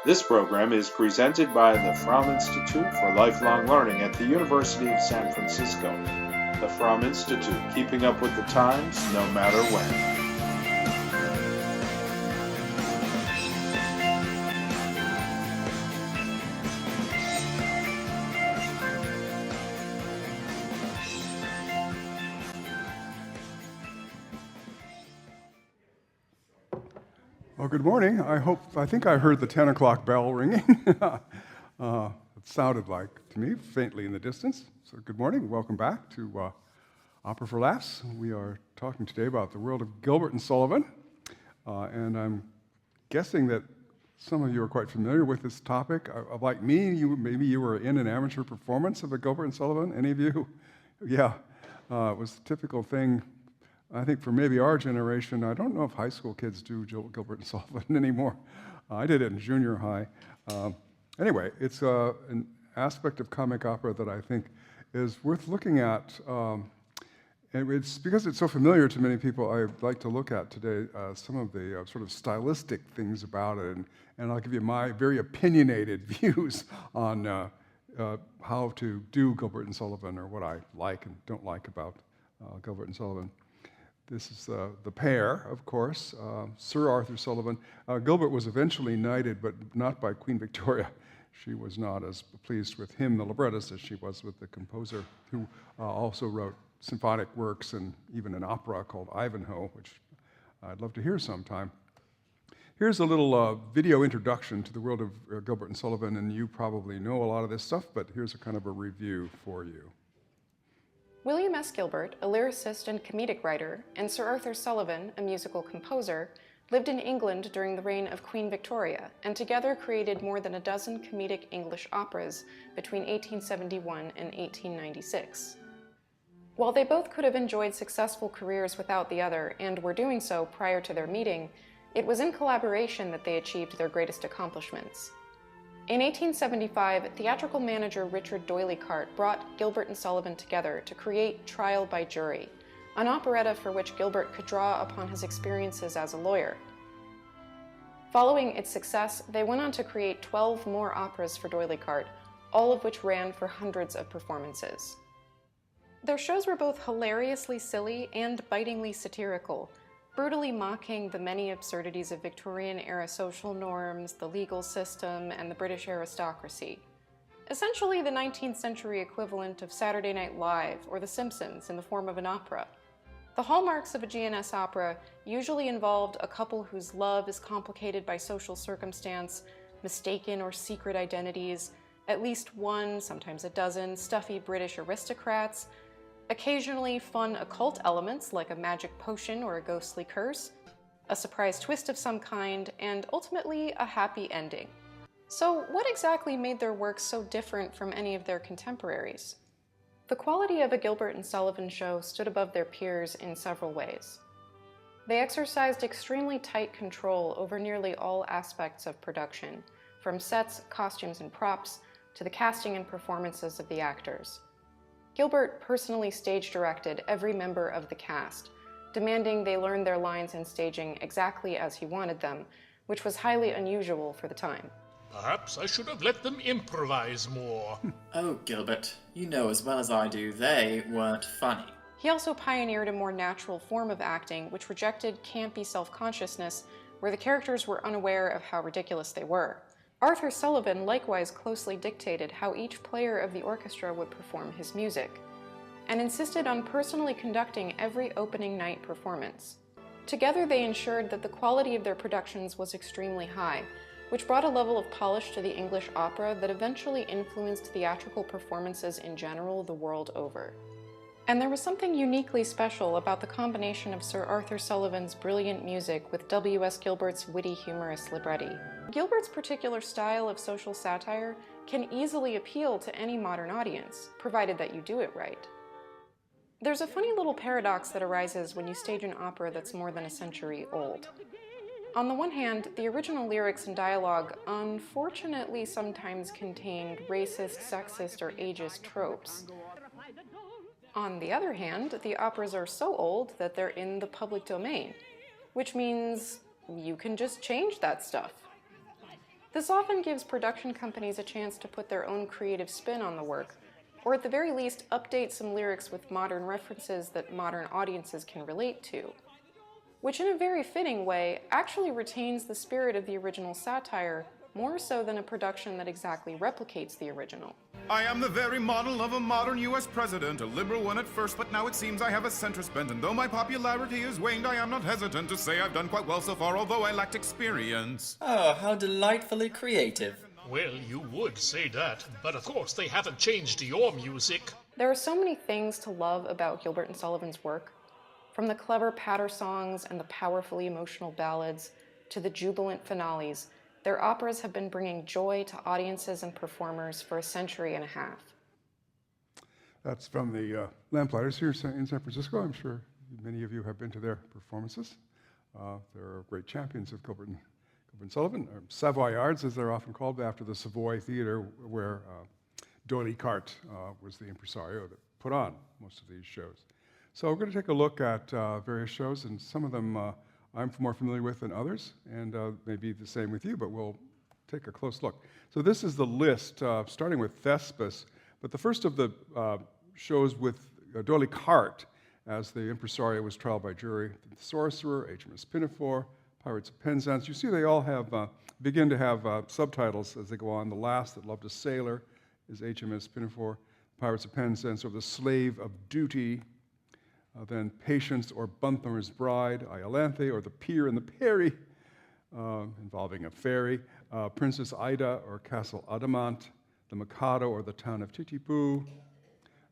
This program is presented by the Fromm Institute for Lifelong Learning at the University of San Francisco. The Fromm Institute, keeping up with the times, no matter when. Well, good morning. I think I heard the 10 o'clock bell ringing. It sounded like to me, faintly in the distance. So good morning, welcome back to Opera for Laughs. We are talking today about the world of Gilbert and Sullivan. And I'm guessing that some of you are quite familiar with this topic. Like me, maybe you were in an amateur performance of a Gilbert and Sullivan. Any of you? Yeah, it was the typical thing. I think for maybe our generation, I don't know if high school kids do Gilbert and Sullivan anymore. I did it in junior high. Anyway, it's an aspect of comic opera that I think is worth looking at. And it's because it's so familiar to many people, I'd like to look at today some of the sort of stylistic things about it. And I'll give you my very opinionated views on how to do Gilbert and Sullivan, or what I like and don't like about Gilbert and Sullivan. This is the pair, of course, Sir Arthur Sullivan. Gilbert was eventually knighted, but not by Queen Victoria. She was not as pleased with him, the librettist, as she was with the composer, who also wrote symphonic works and even an opera called Ivanhoe, which I'd love to hear sometime. Here's a little video introduction to the world of Gilbert and Sullivan, and you probably know a lot of this stuff, but here's a kind of a review for you. William S. Gilbert, a lyricist and comedic writer, and Sir Arthur Sullivan, a musical composer, lived in England during the reign of Queen Victoria, and together created more than a dozen comedic English operas between 1871 and 1896. While they both could have enjoyed successful careers without the other, and were doing so prior to their meeting, it was in collaboration that they achieved their greatest accomplishments. In 1875, theatrical manager Richard Doyleycart brought Gilbert and Sullivan together to create Trial by Jury, an operetta for which Gilbert could draw upon his experiences as a lawyer. Following its success, they went on to create 12 more operas for Doyleycart, all of which ran for hundreds of performances. Their shows were both hilariously silly and bitingly satirical, brutally mocking the many absurdities of Victorian-era social norms, the legal system, and the British aristocracy. Essentially the 19th century equivalent of Saturday Night Live or The Simpsons in the form of an opera. The hallmarks of a GNS opera usually involved a couple whose love is complicated by social circumstance, mistaken or secret identities, at least one, sometimes a dozen, stuffy British aristocrats, occasionally fun occult elements like a magic potion or a ghostly curse, a surprise twist of some kind, and ultimately a happy ending. So what exactly made their work so different from any of their contemporaries? The quality of a Gilbert and Sullivan show stood above their peers in several ways. They exercised extremely tight control over nearly all aspects of production, from sets, costumes, and props, to the casting and performances of the actors. Gilbert personally stage-directed every member of the cast, demanding they learn their lines and staging exactly as he wanted them, which was highly unusual for the time. Perhaps I should have let them improvise more. Oh, Gilbert, you know as well as I do, they weren't funny. He also pioneered a more natural form of acting, which rejected campy self-consciousness, where the characters were unaware of how ridiculous they were. Arthur Sullivan likewise closely dictated how each player of the orchestra would perform his music, and insisted on personally conducting every opening night performance. Together they ensured that the quality of their productions was extremely high, which brought a level of polish to the English opera that eventually influenced theatrical performances in general the world over. And there was something uniquely special about the combination of Sir Arthur Sullivan's brilliant music with W.S. Gilbert's witty, humorous libretti. Gilbert's particular style of social satire can easily appeal to any modern audience, provided that you do it right. There's a funny little paradox that arises when you stage an opera that's more than a century old. On the one hand, the original lyrics and dialogue unfortunately sometimes contained racist, sexist, or ageist tropes. On the other hand, the operas are so old that they're in the public domain, which means you can just change that stuff. This often gives production companies a chance to put their own creative spin on the work, or at the very least update some lyrics with modern references that modern audiences can relate to, which in a very fitting way actually retains the spirit of the original satire more so than a production that exactly replicates the original. I am the very model of a modern U.S. president, a liberal one at first, but now it seems I have a centrist bent, and though my popularity has waned, I am not hesitant to say I've done quite well so far, although I lacked experience. Oh, how delightfully creative. Well, you would say that, but of course they haven't changed your music. There are so many things to love about Gilbert and Sullivan's work, from the clever patter songs and the powerfully emotional ballads to the jubilant finales. Their operas have been bringing joy to audiences and performers for a century and a half. That's from the Lamplighters here in San Francisco. I'm sure many of you have been to their performances. They're great champions of Gilbert and Sullivan, or Savoyards, as they're often called, after the Savoy Theatre, where D'Oyly Carte was the impresario that put on most of these shows. So we're going to take a look at various shows, and some of them I'm more familiar with than others, and maybe the same with you, but we'll take a close look. So this is the list, starting with Thespis, but the first of the shows with D'Oyly Carte as the impresario was trial by jury, The Sorcerer, HMS Pinafore, Pirates of Penzance. You see they all have begin to have subtitles as they go on. The Last That Loved a Sailor is HMS Pinafore, Pirates of Penzance, or The Slave of Duty, then Patience or Bunther's Bride, Iolanthe, or The Pier and the Peri, involving a ferry, Princess Ida or Castle Adamant, The Mikado or The Town of Titipu,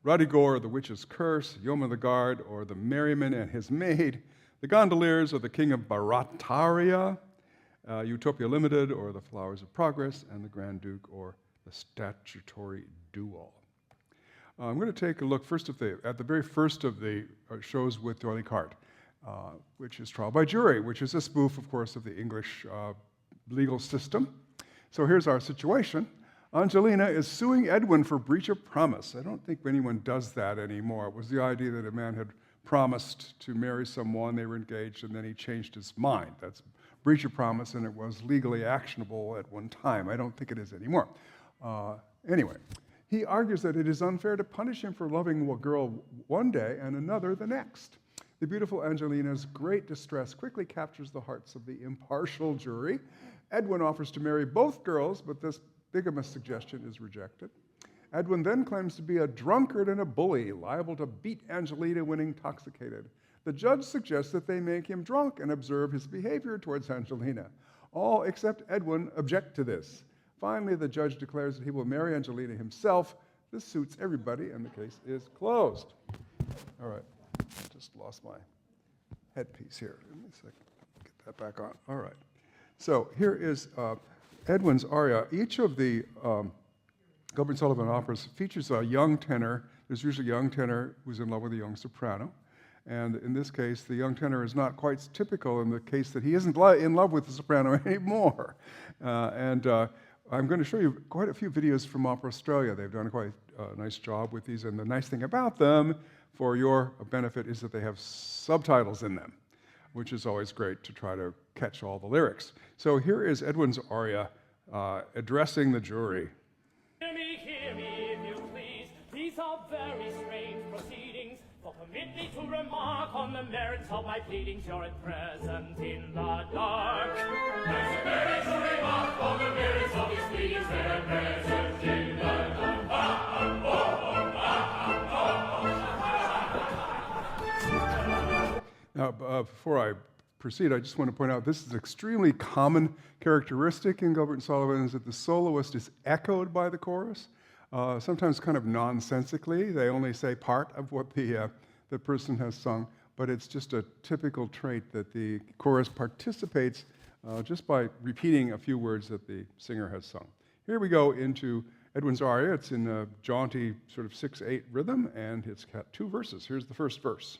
Radigor or The Witch's Curse, Yoma the Guard or The Merryman and His Maid, The Gondoliers or The King of Barataria, Utopia Limited or The Flowers of Progress, and The Grand Duke or The Statutory Duel. I'm going to take a look first at the very first of the shows with D'Oyly Carte, which is Trial by Jury, which is a spoof, of course, of the English legal system. So here's our situation. Angelina is suing Edwin for breach of promise. I don't think anyone does that anymore. It was the idea that a man had promised to marry someone, they were engaged, and then he changed his mind. That's breach of promise, and it was legally actionable at one time. I don't think it is anymore. Anyway. He argues that it is unfair to punish him for loving a girl one day and another the next. The beautiful Angelina's great distress quickly captures the hearts of the impartial jury. Edwin offers to marry both girls, but this bigamous suggestion is rejected. Edwin then claims to be a drunkard and a bully, liable to beat Angelina when intoxicated. The judge suggests that they make him drunk and observe his behavior towards Angelina. All except Edwin object to this. Finally, the judge declares that he will marry Angelina himself. This suits everybody, and the case is closed. All right, just lost my headpiece here. Let me get that back on. All right. So here is Edwin's aria. Each of the Gilbert and Sullivan operas features a young tenor. There's usually a young tenor who's in love with a young soprano. And in this case, the young tenor is not quite typical in the case that he isn't in love with the soprano anymore. I'm going to show you quite a few videos from Opera Australia. They've done a quite nice job with these, and the nice thing about them, for your benefit, is that they have subtitles in them, which is always great to try to catch all the lyrics. So here is Edwin's aria addressing the jury. Hear me, if you please. These are very strange proceedings. For permit me to remark on the merits of my pleadings. You're at present in the dark. There's a merit to remark on the merits of his pleadings. They're at present in the dark. Now, before I proceed, I just want to point out this is an extremely common characteristic in Gilbert and Sullivan, is that the soloist is echoed by the chorus. Sometimes kind of nonsensically. They only say part of what the person has sung, but it's just a typical trait that the chorus participates just by repeating a few words that the singer has sung. Here we go into Edwin's aria. It's in a jaunty sort of 6/8 rhythm, and it's got 2 verses. Here's the first verse.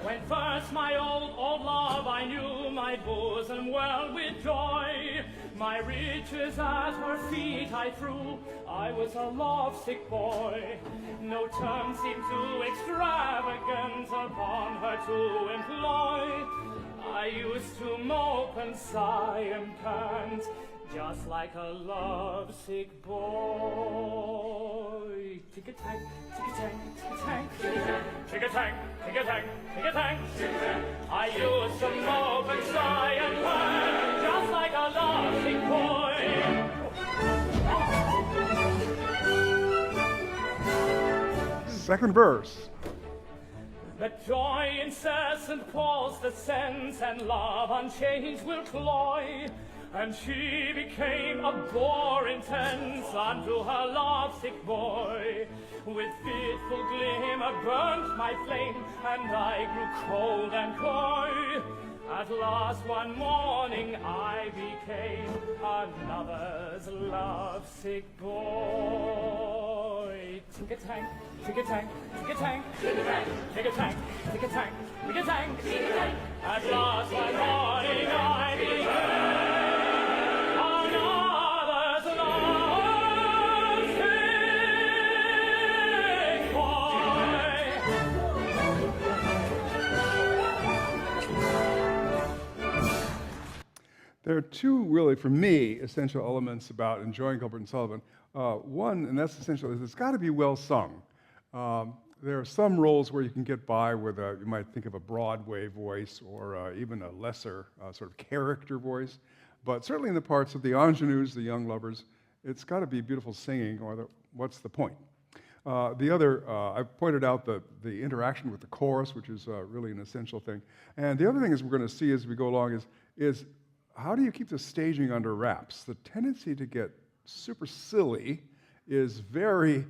When first my old love I knew my bosom well with joy, My riches at her feet I threw. I was a lovesick boy. No term seemed too extravagant upon her to employ. I used to mope and sigh and pant, just like a lovesick boy. Tick-a-tank, tick-a-tank, tick-a-tank, tick-a-tank, tick-a-tank, tick-a-tank, tick-a-tank. I used to mope and sigh and pant, just like a lovesick boy. Second verse. That joy incessant pulls the sense, and love unchanged will cloy. And she became a bore intense unto her lovesick boy. With fitful glimmer burnt my flame, and I grew cold and coy. At last one morning I became another's lovesick boy. Tick-a-tank, tick-a-tank, tick-a-tank, tick-a-tank, tick-a-tank, tick-a-tank, tick-a-tank, tick-a-tank. At last one morning I became another's lovesick boy. There are two, really, for me, essential elements about enjoying Gilbert and Sullivan. One, and that's essential, is it's got to be well sung. There are some roles where you can get by with you might think of a Broadway voice or even a lesser sort of character voice. But certainly in the parts of the ingenues, the young lovers, it's got to be beautiful singing, or what's the point? The other, I've pointed out the interaction with the chorus, which is really an essential thing. And the other thing is we're going to see as we go along is how do you keep the staging under wraps? The tendency to get super silly is very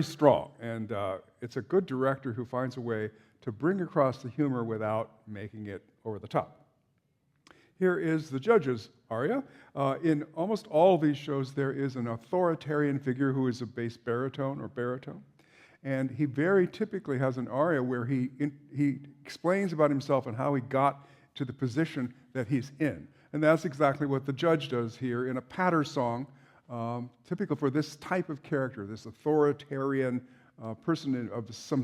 strong, and it's a good director who finds a way to bring across the humor without making it over the top. Here is the judge's aria. In almost all of these shows, there is an authoritarian figure who is a bass baritone or baritone, and he very typically has an aria where he explains about himself and how he got to the position that he's in. And that's exactly what the judge does here in a patter song, typical for this type of character, this authoritarian person of some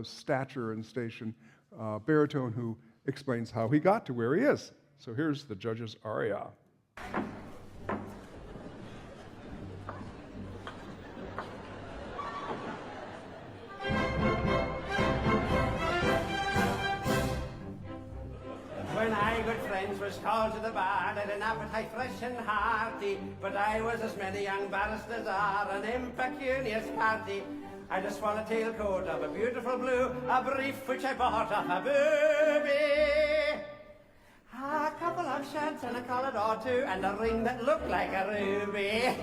stature and station, baritone who explains how he got to where he is. So here's the judge's aria. When I, good friends, was called to the bar, had an appetite fresh and hearty, but I was, as many young barristers are, an impecunious party. I just won a tailcoat of a beautiful blue, a brief which I bought off a booby, a couple of shirts and a collar or two, and a ring that looked like a ruby.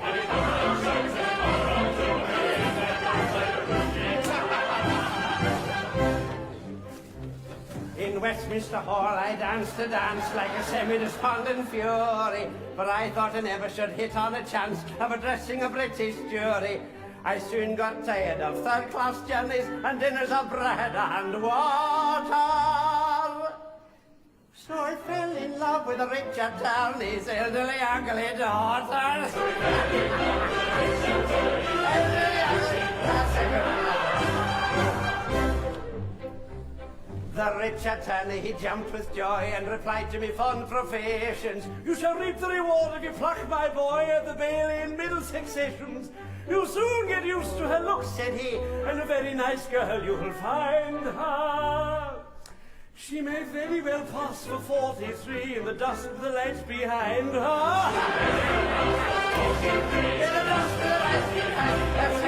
In Westminster Hall I danced a dance like a semi-despondent fury, but I thought I never should hit on a chance of addressing a British jury. I soon got tired of third-class journeys and dinners of bread and water. So I fell in love with Richard Turney's elderly ugly daughter. The Richard Turney, he jumped with joy and replied to me fond professions. You shall reap the reward if you pluck my boy at the Bailey in Middlesex sessions. You'll soon get used to her looks, said he, and a very nice girl you will find her. She may very well pass for 43 in the dust with the lights behind her. In the dust with the lights behind her.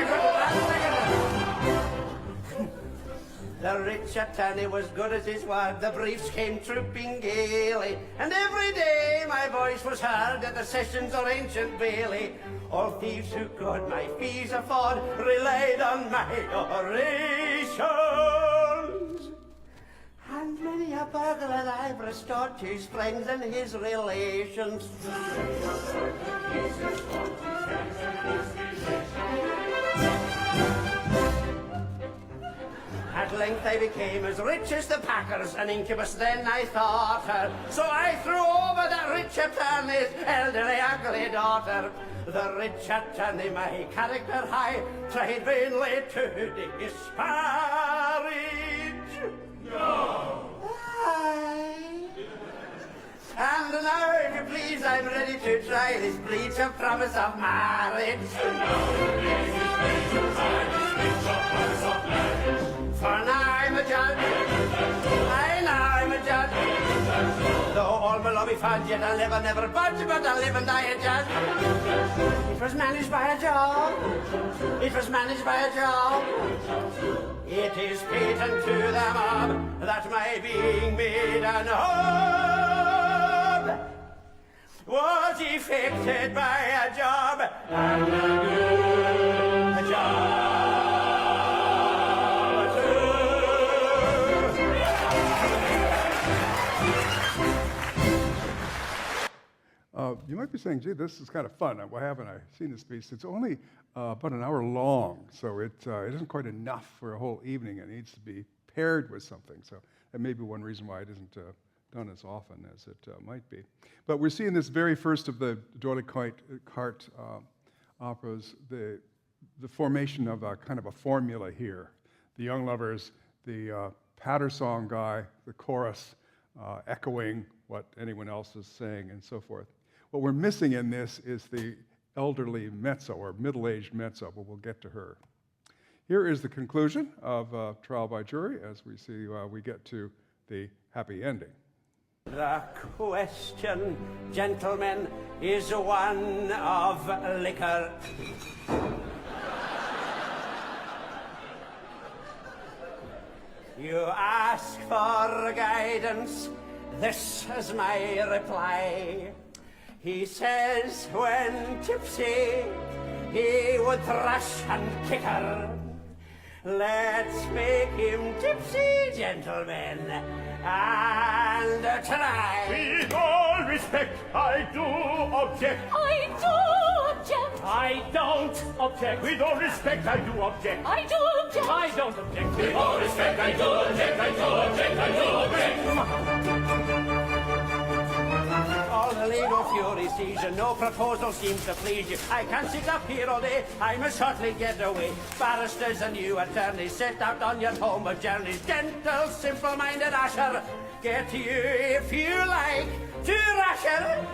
The Richard Turney was good as his word, the briefs came trooping gaily, and every day my voice was heard at the sessions of ancient Bailey. All thieves who could my fees afford relied on my orations, and many a burglar I've restored to his friends and his relations. At At length I became as rich as the Packers, an incubus then I thought her. So I threw over that rich attorney's elderly ugly daughter. The rich attorney, my character high, tried vainly to disparage. No! And now, if you please, I'm ready to try this breach of promise of marriage. For now I'm a judge. Now I'm a judge. Though all my lobby fudge, yet I'll never budge, but I'll live and die a judge. It was managed by a job. It was managed by a job. It is patent to the mob that my being made an hob was effected by a job, and a good job. You might be saying, gee, this is kind of fun. Why haven't I seen this piece? It's only about an hour long, so it isn't quite enough for a whole evening. It needs to be paired with something. So that may be one reason why it isn't done as often as it might be. But we're seeing this very first of the D'Oyly Carte operas, the formation of a kind of a formula here. The young lovers, the patter song guy, the chorus echoing what anyone else is saying, and so forth. What we're missing in this is the elderly mezzo, or middle-aged mezzo, but we'll get to her. Here is the conclusion of Trial by Jury, as we see we get to the happy ending. The question, gentlemen, is one of liquor. You ask for guidance, this is my reply. He says when tipsy, he would thrash and kick her. Let's make him tipsy, gentlemen, and try. With all respect, I do object. I do object. I don't object. With all respect, I do object. I do object. I don't object. With all respect, I do object. I do object. I do object. All the legal fury sees you, no proposal seems to please you. I can't sit up here all day, I must shortly get away. Barristers and you attorneys set out on your homeward journeys. Gentle, simple-minded usher, get you if you like to rusher.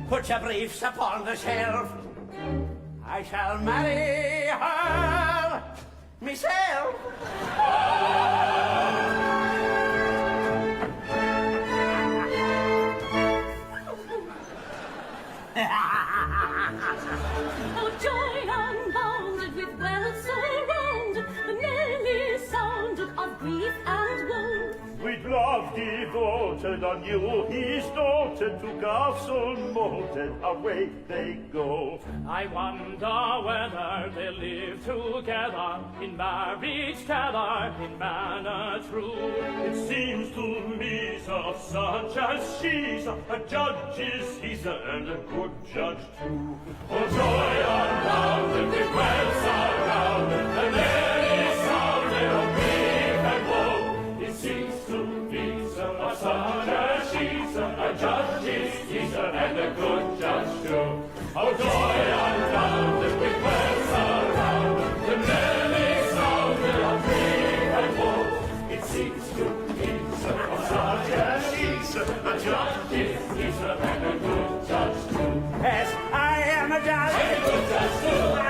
Put your briefs upon the shelf. I shall marry her myself. Oh, joy unbounded with wealth surrounded, the name is sounded of grief and woe. With love devoted on you, he's noted to castle moated, away they go. I wonder whether they live together in marriage tether, in manner true. It seems to me so such as she's a judge is he's and a good judge too. Oh, joy unbounded with wealth surrounded, and there is sounded of grief and woe. It seems to be so such as she's a judge is he's and a good judge too. Oh, joy unbounded with wealth surrounded, and there is sounded of grief and woe. It seems to be so such as she's a judge is he's and a good judge too. Yes, I am a judge. And a good judge too. I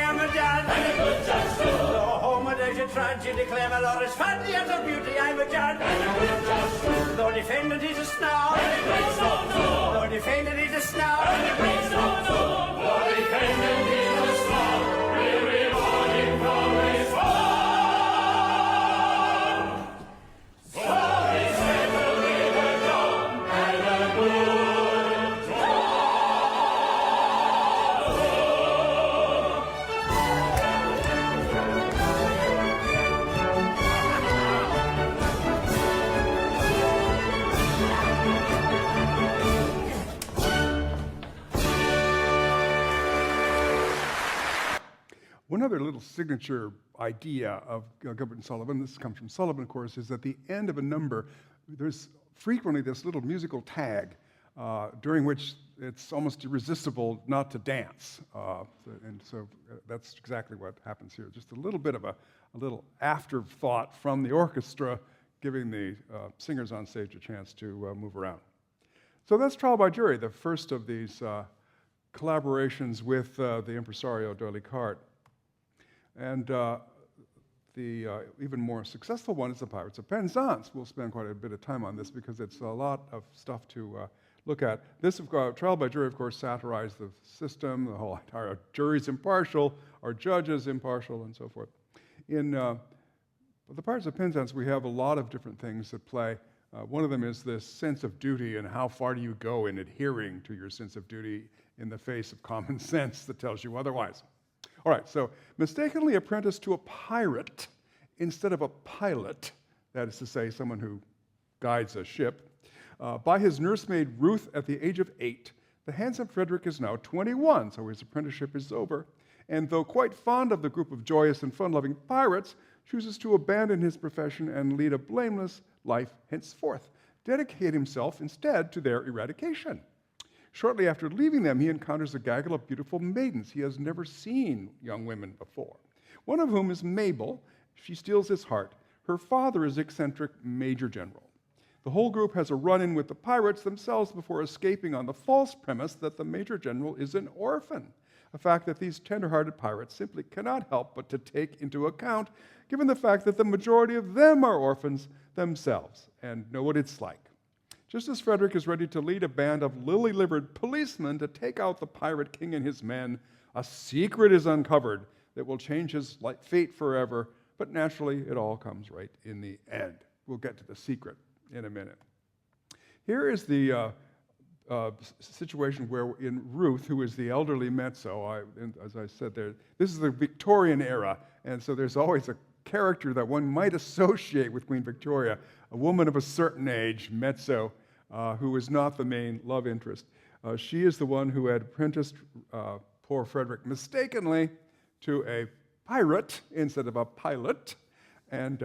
am a judge. And a good judge too. Though homeward as you trudge, you declare my law is funny as a beauty, I'm a judge. And a good judge too. Though defendant is a snob. And a great snob too. Though defendant is a snob. And a great snob too. Though defendant is a snob, we reward him for his fall. So he settled with a job and a good job. one other little signature idea of Gilbert and Sullivan, this comes from Sullivan, of course, is at the end of a number, there's frequently this little musical tag during which it's almost irresistible not to dance. And so that's exactly what happens here. Just a little bit of a little afterthought from the orchestra, giving the singers on stage a chance to move around. So that's Trial by Jury, the first of these collaborations with the impresario D'Oyly Carte. And the even more successful one is The Pirates of Penzance. We'll spend quite a bit of time on this because it's a lot of stuff to look at. This Trial by Jury, of course, satirized the system, the whole entire jury's impartial, our judges impartial, and so forth. In The Pirates of Penzance, we have a lot of different things at play. One of them is this sense of duty and how far do you go in adhering to your sense of duty in the face of common sense that tells you otherwise. All right, so mistakenly apprenticed to a pirate instead of a pilot, that is to say, someone who guides a ship, by his nursemaid Ruth at the age of 8, the handsome Frederick is now 21, so his apprenticeship is over, and though quite fond of the group of joyous and fun-loving pirates, chooses to abandon his profession and lead a blameless life henceforth, dedicate himself instead to their eradication. Shortly after leaving them, he encounters a gaggle of beautiful maidens. He has never seen young women before, one of whom is Mabel. She steals his heart. Her father is eccentric Major General. The whole group has a run-in with the pirates themselves before escaping on the false premise that the Major General is an orphan, a fact that these tender-hearted pirates simply cannot help but to take into account, given the fact that the majority of them are orphans themselves and know what it's like. Just as Frederick is ready to lead a band of lily-livered policemen to take out the pirate king and his men, a secret is uncovered that will change his fate forever, but naturally it all comes right in the end. We'll get to the secret in a minute. Here is the situation where in Ruth, who is the elderly mezzo, as I said there, this is the Victorian era, and so there's always a character that one might associate with Queen Victoria, a woman of a certain age, mezzo, who is not the main love interest. She is the one who had apprenticed poor Frederick mistakenly to a pirate instead of a pilot, and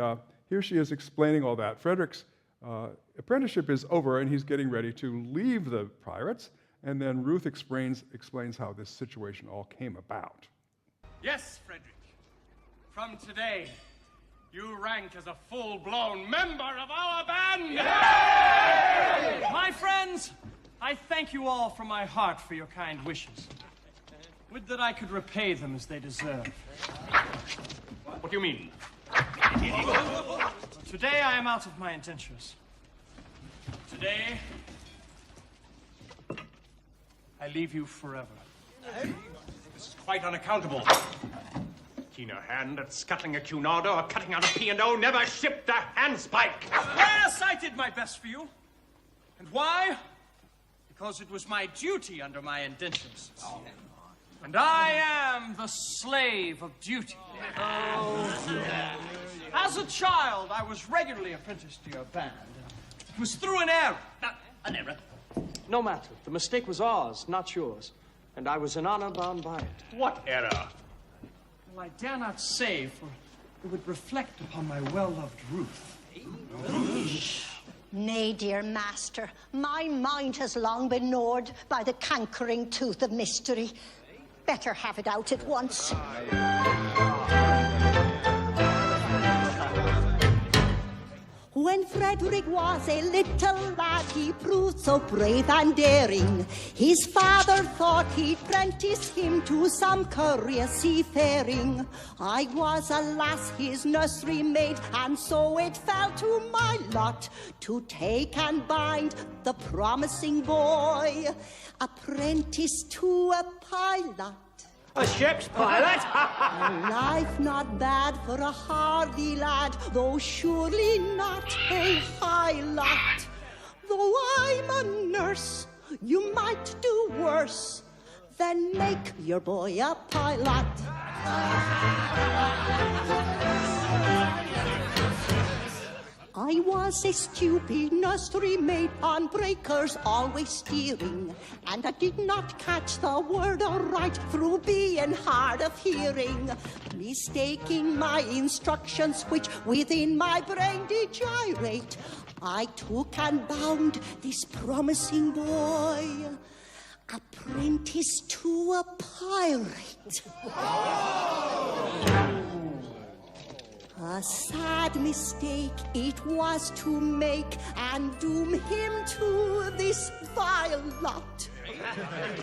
here she is explaining all that. Frederick's apprenticeship is over, and he's getting ready to leave the pirates, and then Ruth explains how this situation all came about. Yes, Frederick. From today, you rank as a full-blown member of our band! Yay! My friends, I thank you all from my heart for your kind wishes. Would that I could repay them as they deserve. What do you mean? Today I am out of my indentures. Today, I leave you forever. This is quite unaccountable. Keener hand at scuttling a Cunarder or cutting out a P&O never shipped a handspike. Yes, I did my best for you. And why? Because it was my duty under my indentures. And I am the slave of duty. As a child, I was regularly apprenticed to your band. It was through an error. An error? No matter. The mistake was ours, not yours. And I was in honor bound by it. What error? Well, I dare not say, for it would reflect upon my well-loved Ruth. Nay, dear master, my mind has long been gnawed by the cankering tooth of mystery. Better have it out at once. When Frederick was a little lad, he proved so brave and daring. His father thought he'd prentice him to some career seafaring. I was, alas, his nursery maid, and so it fell to my lot to take and bind the promising boy, apprentice to a pilot. A ship's pilot? Life not bad for a hardy lad, though surely not a high lot. Though I'm a nurse, you might do worse than make your boy a pilot. I was a stupid nursery maid on breakers, always steering, and I did not catch the word aright through being hard of hearing, mistaking my instructions, which within my brain did gyrate. I took and bound this promising boy, apprentice to a pirate. A sad mistake it was to make and doom him to this vile lot.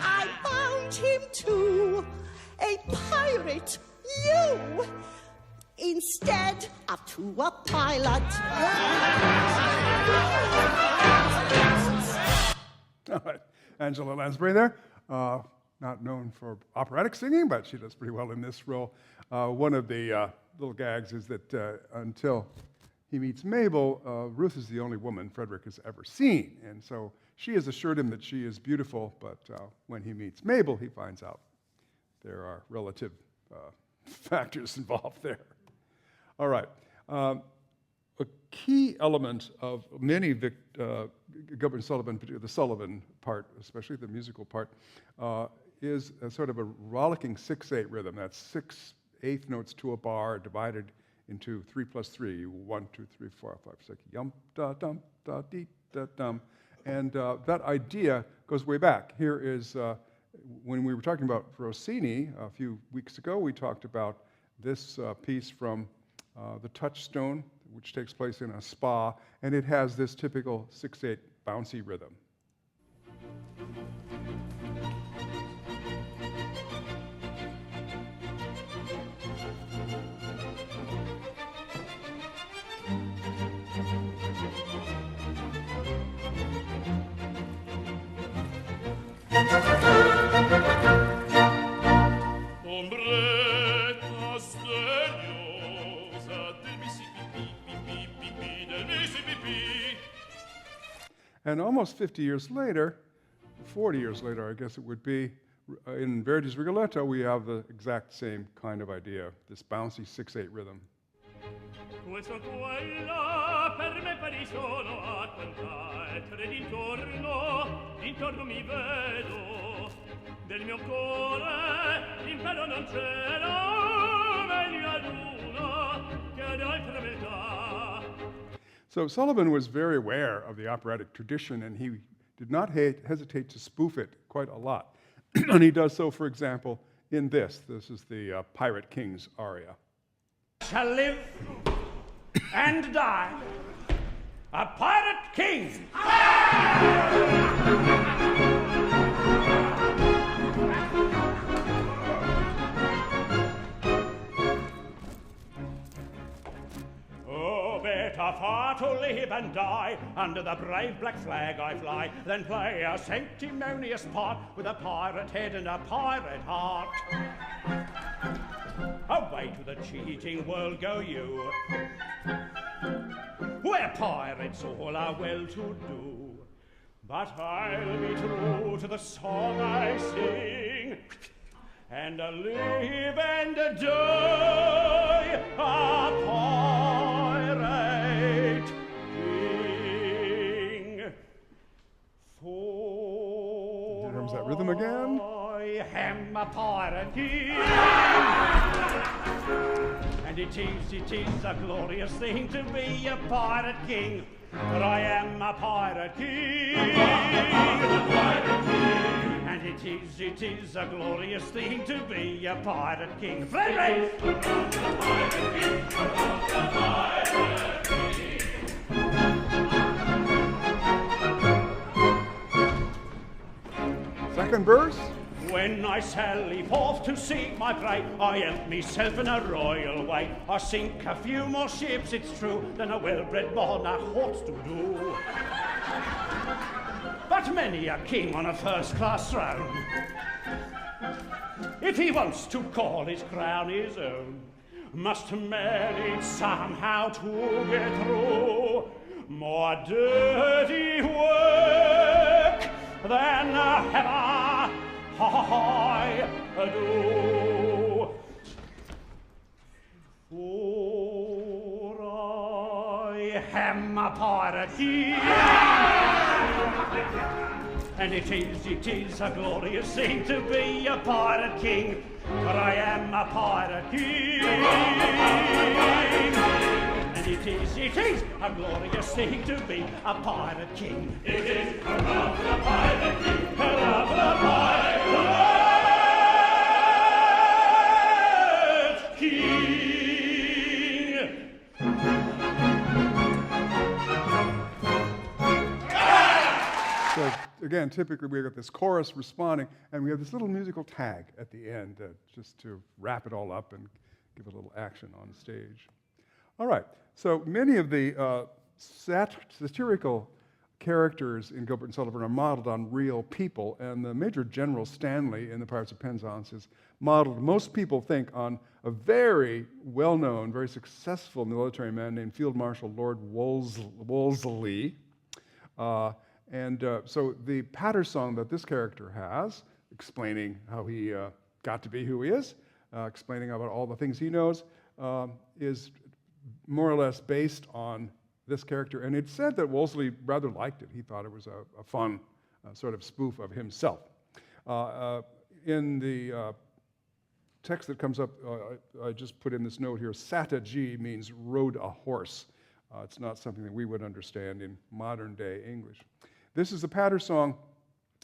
I bound him to a pirate, you, instead of to a pilot. All right, Angela Lansbury there, not known for operatic singing, but she does pretty well in this role. One of the little gags is that until he meets Mabel, Ruth is the only woman Frederick has ever seen, and so she has assured him that she is beautiful, but when he meets Mabel, he finds out there are relative factors involved there. All right. A key element of many Gilbert and Sullivan, particularly the Sullivan part, especially the musical part, is a sort of a rollicking 6/8 rhythm. That's 6 eighth notes to a bar divided into 3 plus 3, 1, 2, 3, 4, 5, 6, yum, da, dum, da, dee, da, dum. And that idea goes way back. Here is, when we were talking about Rossini a few weeks ago, we talked about this piece from The Touchstone, which takes place in a spa, and it has this typical 6/8 bouncy rhythm. And almost 50 years later, 40 years later, I guess it would be, in Verdi's Rigoletto, we have the exact same kind of idea, this bouncy 6/8 rhythm. Questo quella per me pari sono a quant'altre d'intorno mi vedo, del mio cuore l'impero non c'era, meglio ad una che ad altre beltà. So Sullivan was very aware of the operatic tradition, and he did not hesitate to spoof it quite a lot. And he does so, for example, in this. This is the Pirate King's aria. Shall live and die a pirate king. Oh, better far to live and die under the brave black flag I fly than play a sanctimonious part with a pirate head and a pirate heart. Away to the cheating world go you, where pirates all are well to do. But I'll be true to the song I sing, and live and die a pirate king. For Here comes that rhythm again. I am a pirate king. And it is a glorious thing to be a pirate king. For I am a pirate king. And it is a glorious thing to be a pirate king. Flavor! Second verse. When I sally forth to seek my prey, I help myself in a royal way. I sink a few more ships, it's true, than a well-bred monarch ought to do. But many a king on a first-class throne, if he wants to call his crown his own, must manage somehow to get through more dirty work than ever I do. For I am a pirate king. And it is a glorious thing to be a pirate king, for I am a pirate king. And it is a glorious thing to be a pirate king. It is hurrah for the pirate king, hurrah for the pirate king. So again, typically we got this chorus responding, and we have this little musical tag at the end just to wrap it all up and give a little action on stage. All right, so many of the satirical characters in Gilbert and Sullivan are modeled on real people, and the Major General Stanley in The Pirates of Penzance is modeled, most people think, on a very well-known, very successful military man named Field Marshal Lord Wolseley. So the patter song that this character has, explaining how he got to be who he is, explaining about all the things he knows, is more or less based on this character. And it's said that Wolseley rather liked it. He thought it was a fun sort of spoof of himself. In the text that comes up, I just put in this note here, Sataji means rode a horse. It's not something that we would understand in modern day English. This is a patter song,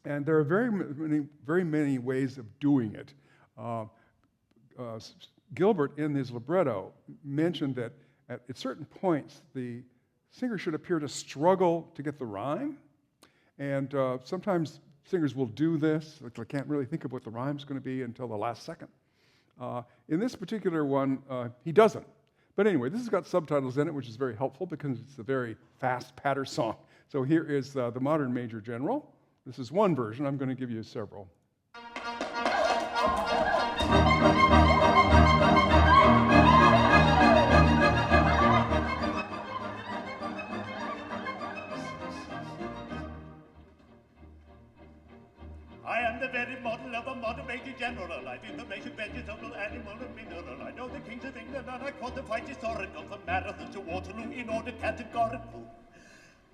and there are very many ways of doing it. Gilbert, in his libretto, mentioned that at certain points, the singer should appear to struggle to get the rhyme, and sometimes singers will do this. Like, I can't really think of what the rhyme's going to be until the last second. In this particular one, he doesn't. But anyway, this has got subtitles in it, which is very helpful because it's a very fast patter song. So here is the modern Major General. This is one version. I'm going to give you several. I am the very model of a modern Major General. I've information, vegetable, animal, and mineral. I know the kings of England, and I quantified historical from Marathon to Waterloo in order categorical.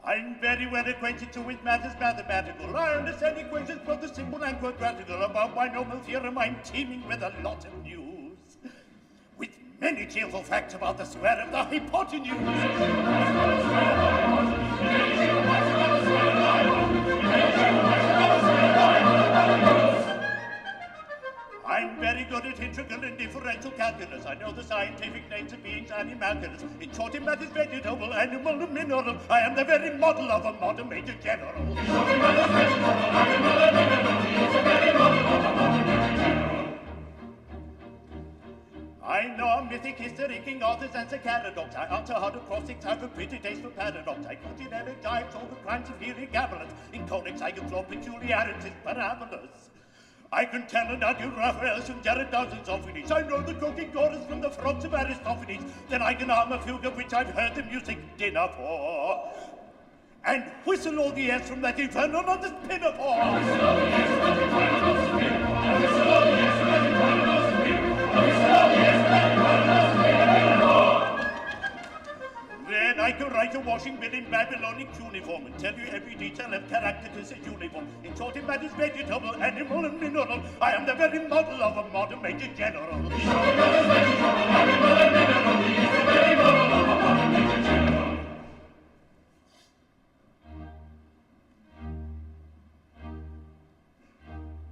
I'm very well acquainted with matters mathematical. I understand equations both the simple and quadratical. About my noble theorem, I'm teeming with a lot of news, with many cheerful facts about the square of the hypotenuse. I'm very good at integral and differential calculus. I know the scientific names of beings animalculous. In short, in matters vegetable, animal, and mineral, I am the very model of a modern Major General. I know a mythic history, King Arthur's answer paradox. I answer hard acrostics, I've a pretty taste for paradox. I put in elegiacs, all the crimes of hearing gabalance. In conics, I can draw peculiarities, parabolas. I can tell an adieu Raphael's and Jared Dawson's Ophides. I know the croaking chorus from the frogs of Aristophanes. Then I can arm a fugue of which I've heard the music dinner for, and whistle all the airs from that inferno on the pinafore. Then I can write a washing bill in Babylonic uniform and tell you every detail of character to this uniform. In short, in matters vegetable, animal, and mineral, I am the very model of a modern Major General.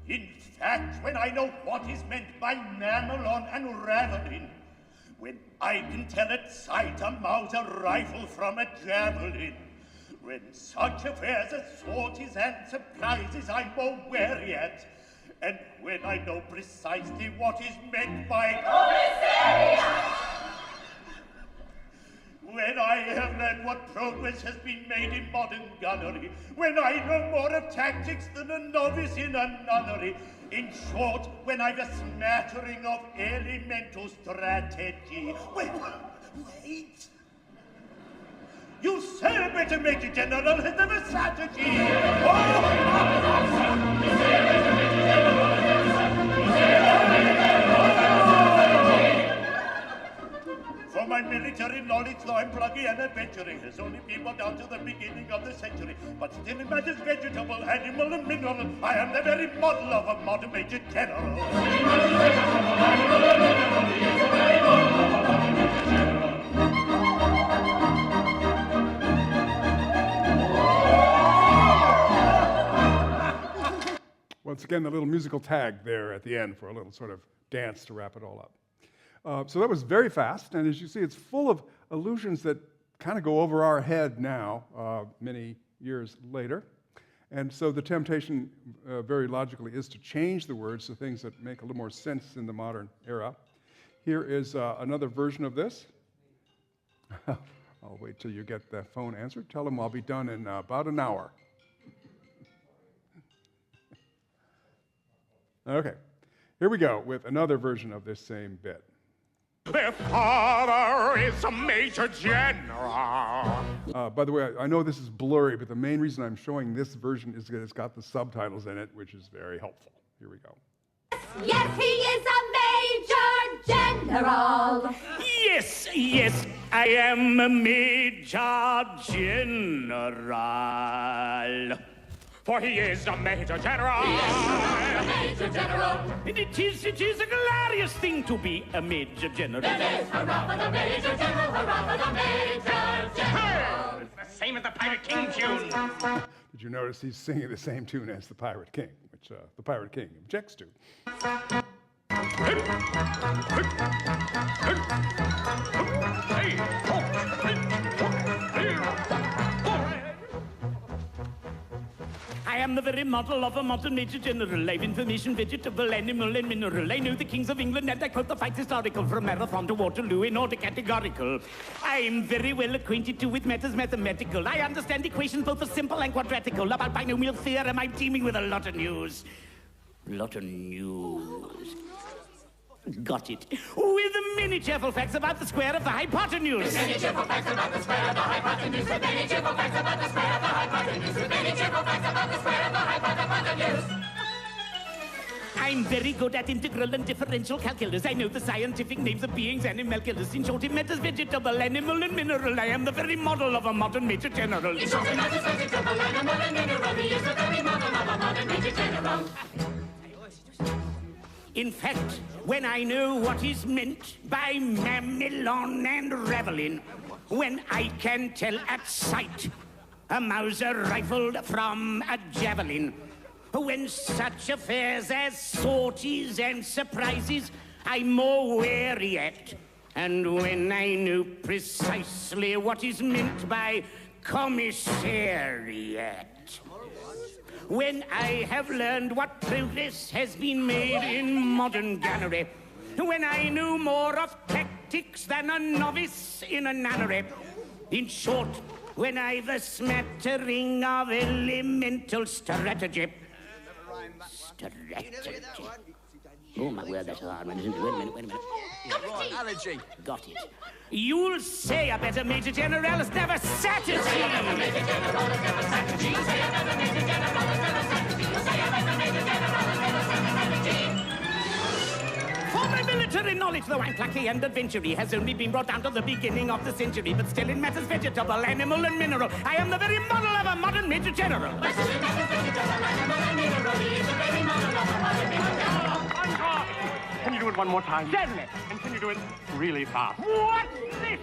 In fact, when I know what is meant by mamelon and ravelin, when I can tell at sight a Mauser rifle from a javelin, when such affairs as sorties and surprises I'm more wary at, and when I know precisely what is meant by when I have learned what progress has been made in modern gunnery, when I know more of tactics than a novice in a nunnery, in short, when I've a smattering of elemental strategy. Wait! You celebrate a Major General has never strategy! For my military knowledge, though I'm plucky and adventuring, has only been down to the beginning of the century. But still it matters vegetable, animal, and mineral. I am the very model of a modern major general. Once again, the little musical tag there at the end for a little sort of dance to wrap it all up. So that was very fast, and as you see, it's full of allusions that kind of go over our head now, many years later. And so the temptation, very logically, is to change the words to things that make a little more sense in the modern era. Here is another version of this. I'll wait till you get the phone answered. Tell them I'll be done in about an hour. Okay, here we go with another version of this same bit. Their father is a major general. By the way, I know this is blurry, but the main reason I'm showing this version is that it's got the subtitles in it, which is very helpful. Here we go. Yes, he is a major general. Yes, yes, I am a major general. For he is a major general. Major general. And it is a glorious thing to be a major general. It is hurrah for the major general, hurrah for the major general. It's the same as the Pirate King tune. Did you notice he's singing the same tune as the Pirate King, which the Pirate King objects to? I am the very model of a modern major general. Live information, vegetable, animal, and mineral. I know the kings of England, and I quote the fight historical from Marathon to Waterloo in order categorical. I'm very well acquainted too with matters mathematical. I understand equations both the simple and quadratical. About binomial theorem, I'm teeming with a lot of news. Lot of news. Got it. With many cheerful facts about the square of the hypotenuse. Many cheerful facts about the square of the hypotenuse. Many cheerful facts about the square of the hypotenuse. Many cheerful facts about the square of the hypotenuse. I'm very good at integral and differential calculus. I know the scientific names of beings, animalculus. In short, it matters vegetable, animal, and mineral. I am the very model of a modern major general. In short, it matters vegetable, animal, and mineral. He is the very model of a modern major general. In fact, when I know what is meant by mammillon and ravelin, when I can tell at sight a Mauser rifled from a javelin, when such affairs as sorties and surprises I'm more wary at, and when I know precisely what is meant by commissariat, when I have learned what progress has been made in modern gunnery, when I knew more of tactics than a novice in a nunnery, in short, when I've a smattering of elemental strategy. Strategy. Oh, my word, that's hard. Wait a minute. Allergy. Got it. You'll say a better major general is never satisfied. Say a better major general is never satisfied. Say a better major general is never satisfied. Say a better major general is never satisfied. For my military knowledge, though I'm plucky and adventurous, has only been brought down to the beginning of the century, but still it matters vegetable, animal, and mineral. I am the very model of a modern major general. But still it matters vegetable, animal, and mineral. He is the very model of a modern major general. Can you do it one more time? Certainly. And can you do it really fast? What's this?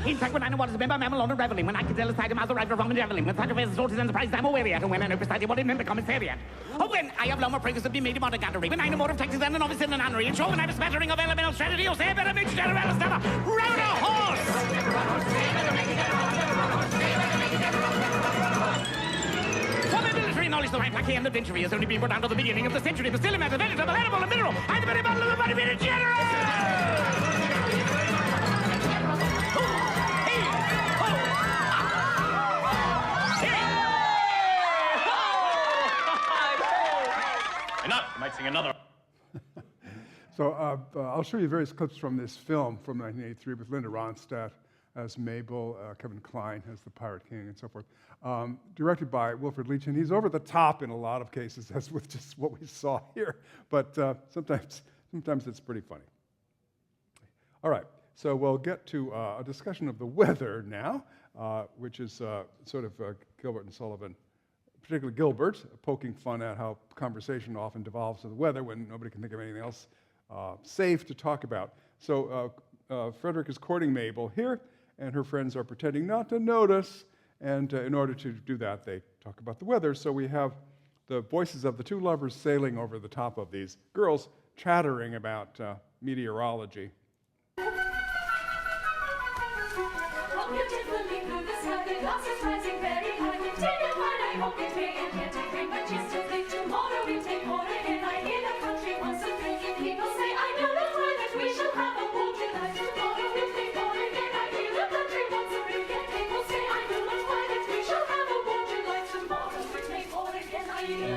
In fact, when I know what is meant by mammal on a reveling, when I can tell a side of the rifle from a javelin, when such affairs, sorties, and surprises, I'm aware at, and when I know precisely what it meant by commissariat. Oh, when I have long more progress to be made in modern gunnery, when I know more of tactics than a novice in a nunnery, and sure, when I have a smattering of elemental strategy, you'll say a better major general has never rode a horse! For my military knowledge, the right plucky and adventurous has only been brought down to the beginning of the century, but still a matter vegetable, animal, and mineral. I'm the very model of a modern major general! Enough. I might sing another. So I'll show you various clips from this film from 1983 with Linda Ronstadt as Mabel, Kevin Kline as the Pirate King, and so forth. Directed by Wilfred Leach, and he's over the top in a lot of cases, as with just what we saw here. But sometimes it's pretty funny. All right, so we'll get to a discussion of the weather now, which is sort of Gilbert and Sullivan, particularly Gilbert, poking fun at how conversation often devolves to the weather when nobody can think of anything else safe to talk about. So Frederick is courting Mabel here, and her friends are pretending not to notice, and in order to do that, they talk about the weather. So we have the voices of the two lovers sailing over the top of these girls, chattering about meteorology. How beautifully blue the sky, the glass is rising very high. Take a flight, I hope it may and yet it rain, but yesterday, tomorrow we take more again. I hear the country once a drinking people say, I know not why that we shall have a warm delight. Tomorrow we take more again. I hear the country once a drinking people say, I know not why that we shall have a warm delight. Tomorrow we take more again. I hear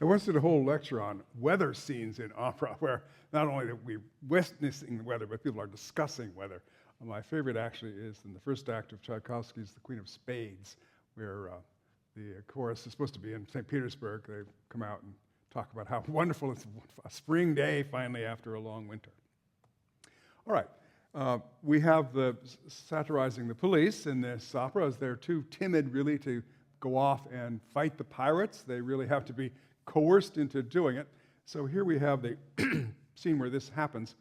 I once did a whole lecture on weather scenes in opera, where not only are we witnessing the weather, but people are discussing weather. My favorite actually is in the first act of Tchaikovsky's The Queen of Spades, where the chorus is supposed to be in St. Petersburg. They come out and talk about how wonderful it's a spring day finally after a long winter. All right, we have the satirizing the police in this opera, as they're too timid really to go off and fight the pirates. They really have to be coerced into doing it. So here we have the scene where this happens,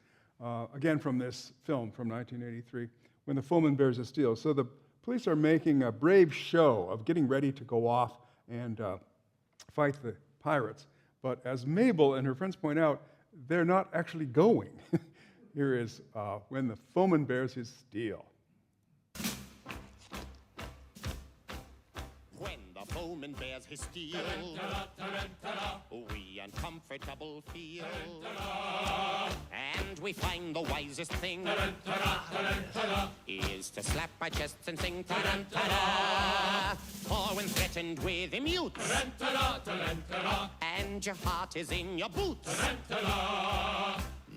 again from this film from 1983, when the foeman bears a steel. So the police are making a brave show of getting ready to go off and fight the pirates. But as Mabel and her friends point out, they're not actually going. Here is when the foeman bears his steel. Foeman bears his steel, we uncomfortable feel, and we find the wisest thing is to slap our chests and sing ta-da. For when threatened with immutes, and your heart is in your boots,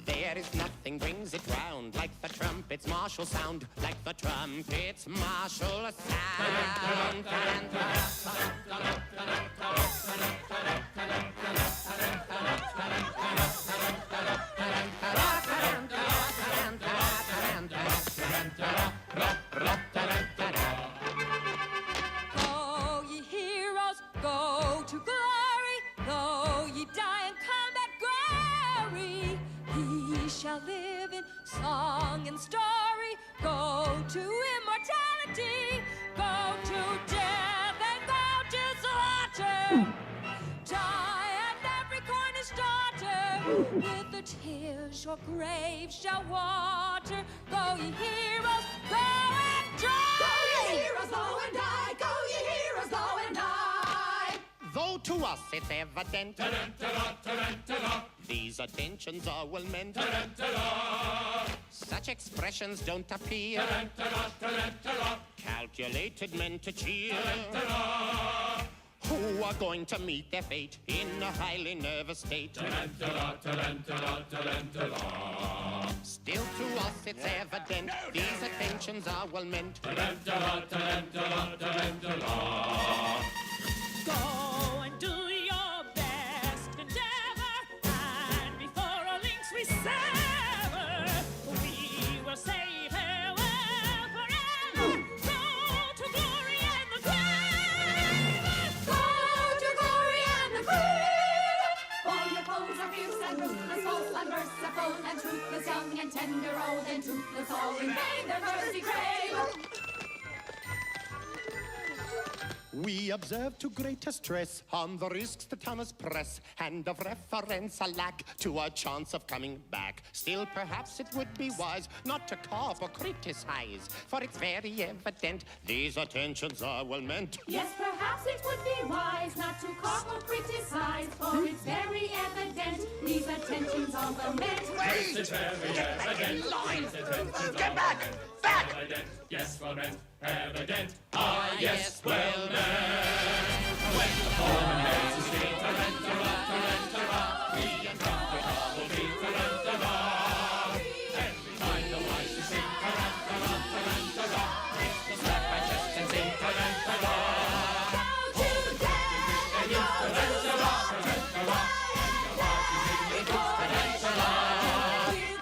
there is nothing brings it round like the trumpet's martial sound, like the trumpet's martial sound. Go, ye heroes, go to glory, though ye die in combat glory. He shall live in song and story, go to immortality, go to death and go to slaughter. Die at every corner's daughter, with the tears your grave shall water. Go ye heroes, go and die! Go ye heroes, go and die! Go ye heroes, go and die! Though to us it's evident. These attentions are well meant. Such expressions don't appear. Calculated meant to cheer. Who are going to meet their fate in a highly nervous state. Still to us it's evident. These attentions are well meant. Go and do your best endeavor, and before our links we sever, we will say farewell forever. Go to glory and the grave. Go to glory and the grave. For your foes are fierce and ruthless, false, unmerciful, and truthless, young and tender, old and toothless, all in vain their mercy crave. We observe to greater stress on the risks the towns press, and of reference a lack to a chance of coming back. Still, perhaps it would be wise not to carp or criticize, for it's very evident these attentions are well meant. Yes, perhaps it would be wise not to carp or criticize, for it's very evident these attentions are well meant. Wait! It's very evident. Get back! Back! Evident, yes, well meant. Evident, yes, well meant. When the foreman makes a scene, tarantara, the uncomfortable beat, tarantara. Every time the wise to sing, tarantara, it's the slap my chest and sing, tarantara. And it's tarantara,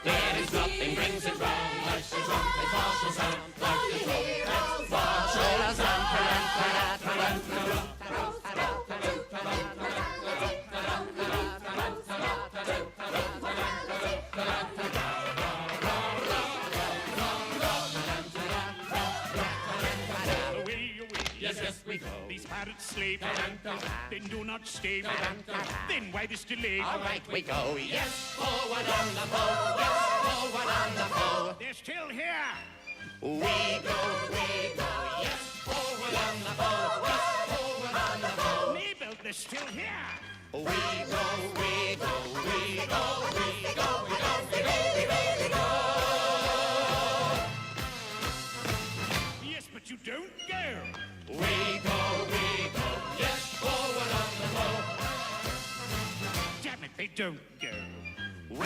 there is nothing brings it round like the trumpet martial sound, like the trumpet martial sound. Yes, we go. These pirates slave, then do not stay. Then why this delay? All right, we go. Yes, forward on the bow. Yes, forward on the bow. They're still here. We go, yes, forward on the bow. Yes, forward on the bow. Mabel, they're still here. We go, we go, we go, we go, we go, we really go. Yes, but you don't go. We go, yes, forward on the bow. Damn it, they don't go. We go,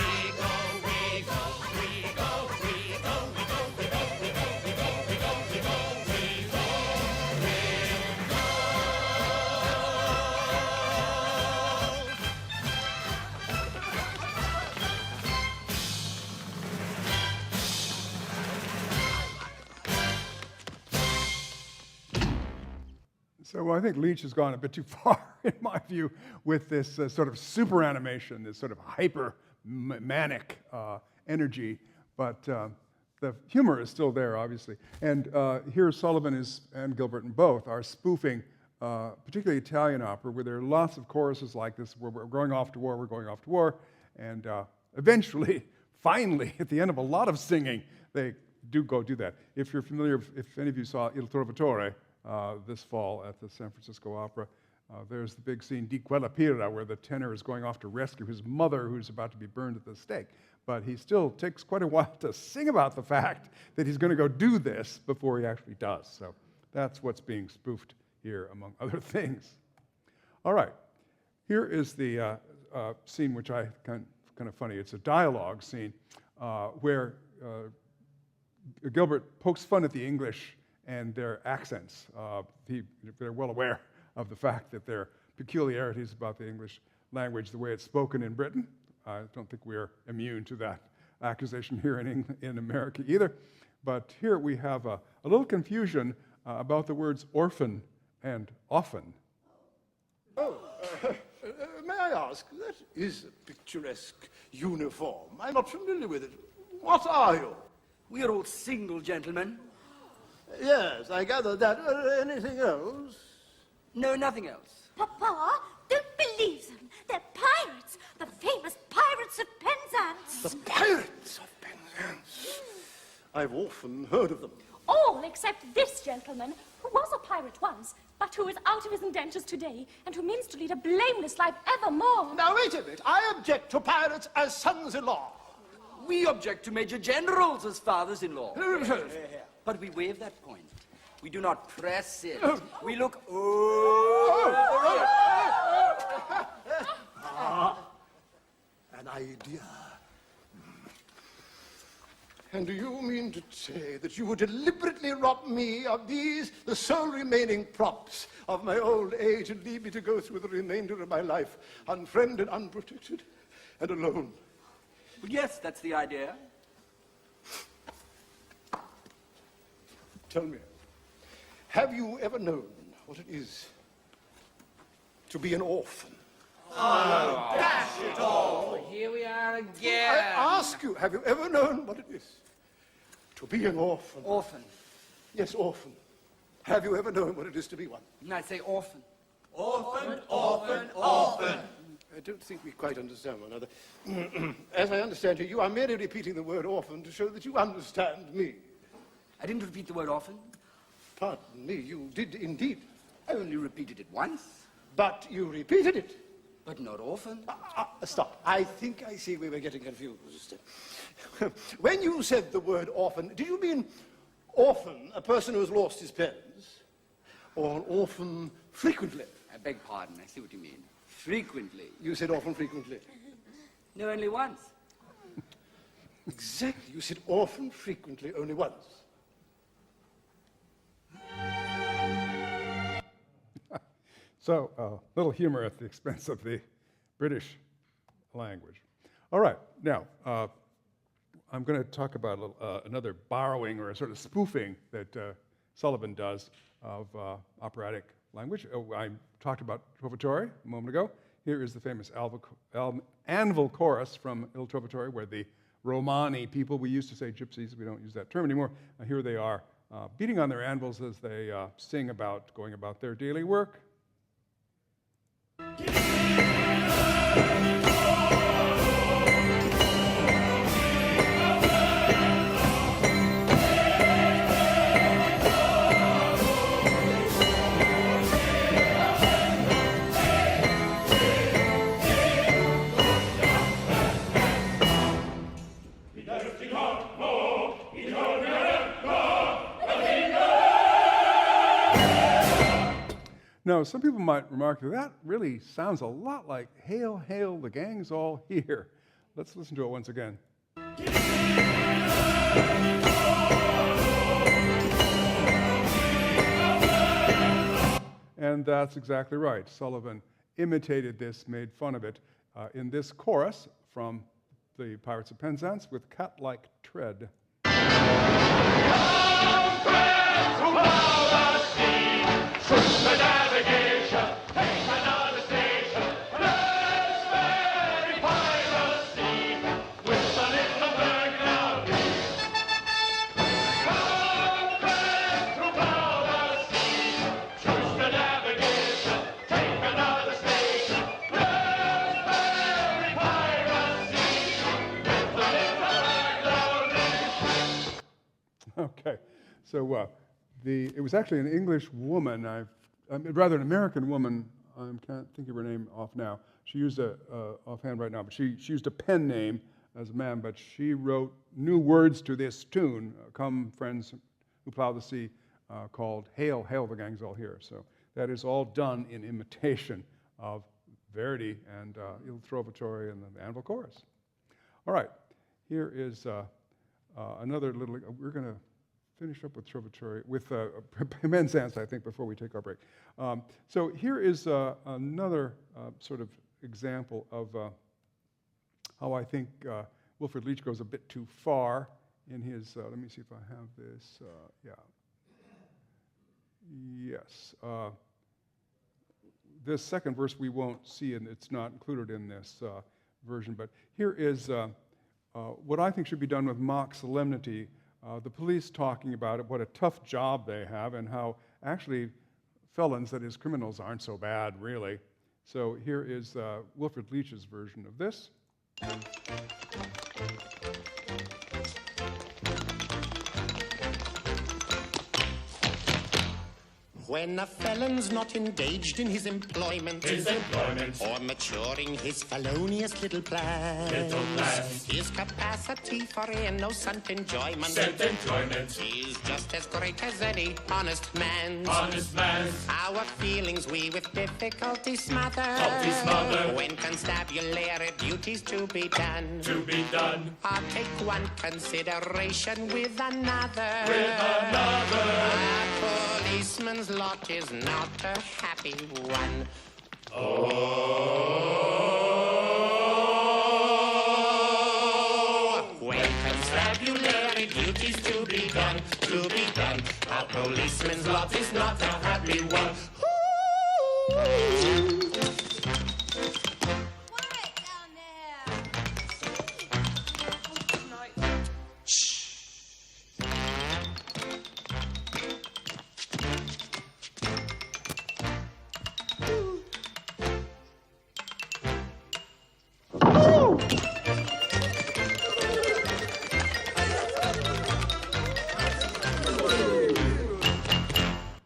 we go, we go, we go, we go, we go, we go, we go, we go, we go, we go, So I think Leach has gone a bit too far, in my view, with this sort of super animation, this sort of hyper manic energy, but the humor is still there, obviously. And here Sullivan and Gilbert and both are spoofing particularly Italian opera, where there are lots of choruses like this, where we're going off to war, we're going off to war, and eventually, finally, at the end of a lot of singing, they do go do that. If you're familiar, if any of you saw Il Trovatore this fall at the San Francisco Opera, there's the big scene, Di quella pira, where the tenor is going off to rescue his mother, who's about to be burned at the stake. But he still takes quite a while to sing about the fact that he's going to go do this before he actually does. So that's what's being spoofed here, among other things. All right, here is the scene which I kind of funny. It's a dialogue scene where Gilbert pokes fun at the English and their accents. They're well aware of the fact that there are peculiarities about the English language, the way it's spoken in Britain. I don't think we're immune to that accusation here in America either. But here we have a little confusion about the words orphan and often. Oh, may I ask, that is a picturesque uniform. I'm not familiar with it. What are you? We are all single gentlemen. Yes, I gathered that. Anything else? No, nothing else. Papa, don't believe them. They're pirates. The famous pirates of Penzance. The pirates of Penzance. I've often heard of them. All except this gentleman, who was a pirate once, but who is out of his indentures today, and who means to lead a blameless life evermore. Now, wait a minute. I object to pirates as sons-in-law. We object to major generals as fathers-in-law. But we waive that point. We do not press it. We look An idea. And do you mean to say that you would deliberately rob me of these, the sole remaining props of my old age, and leave me to go through the remainder of my life unfriended, unprotected, and alone? Well, yes, that's the idea. Tell me, have you ever known what it is to be an orphan? Oh, dash it all! Here we are again. I ask you, have you ever known what it is to be an orphan? Orphan. Yes, orphan. Have you ever known what it is to be one? I say orphan. Orphan, orphan, orphan. I don't think we quite understand one another. As I understand you, you are merely repeating the word orphan to show that you understand me. I didn't repeat the word orphan. Pardon me, you did indeed. I only repeated it once. But you repeated it. But not orphan. Stop. I think I see we were getting confused. When you said the word orphan, did you mean orphan, a person who has lost his parents, or an orphan frequently? I beg pardon, I see what you mean. Frequently. You said orphan frequently. No, only once. Exactly. You said orphan frequently, only once. So, a little humor at the expense of the British language. All right, now, I'm going to talk about another borrowing or a sort of spoofing that Sullivan does of operatic language. I talked about Trovatore a moment ago. Here is the famous anvil chorus from Il Trovatore, where the Romani people, we used to say gypsies, we don't use that term anymore, here they are beating on their anvils as they sing about going about their daily work. Now, some people might remark that really sounds a lot like "Hail, hail, the gang's all here." Let's listen to it once again. And that's exactly right. Sullivan imitated this, made fun of it in this chorus from the Pirates of Penzance with cat-like tread. Okay, so it was actually an English woman, rather an American woman, I can't think of her name off now. She used offhand right now, but she used a pen name as a man, but she wrote new words to this tune, Come Friends Who Plow the Sea, called Hail, Hail, the Gang's All Here. So that is all done in imitation of Verdi and Il Trovatore and the Anvil Chorus. All right, here is another little, we're going to finish up with Trovatore, with Penzance, I think, before we take our break. So here is another sort of example of how I think Wilfrid Leach goes a bit too far in his, let me see if I have this, yeah. Yes. This second verse we won't see, and it's not included in this version, but here is what I think should be done with mock solemnity, the police talking about it, what a tough job they have, and how actually felons, that is criminals, aren't so bad, really. So here is Wilfrid Leach's version of this. When a felon's not engaged in his employment, or maturing his felonious little plans, his capacity for innocent enjoyment, is just as great as any honest man's. Our feelings we with difficulty smother, when constabulary duties to be done. I'll take one consideration with another. A policeman's lot is not a happy one. When constabulary duties to be done, a policeman's lot is not a happy one.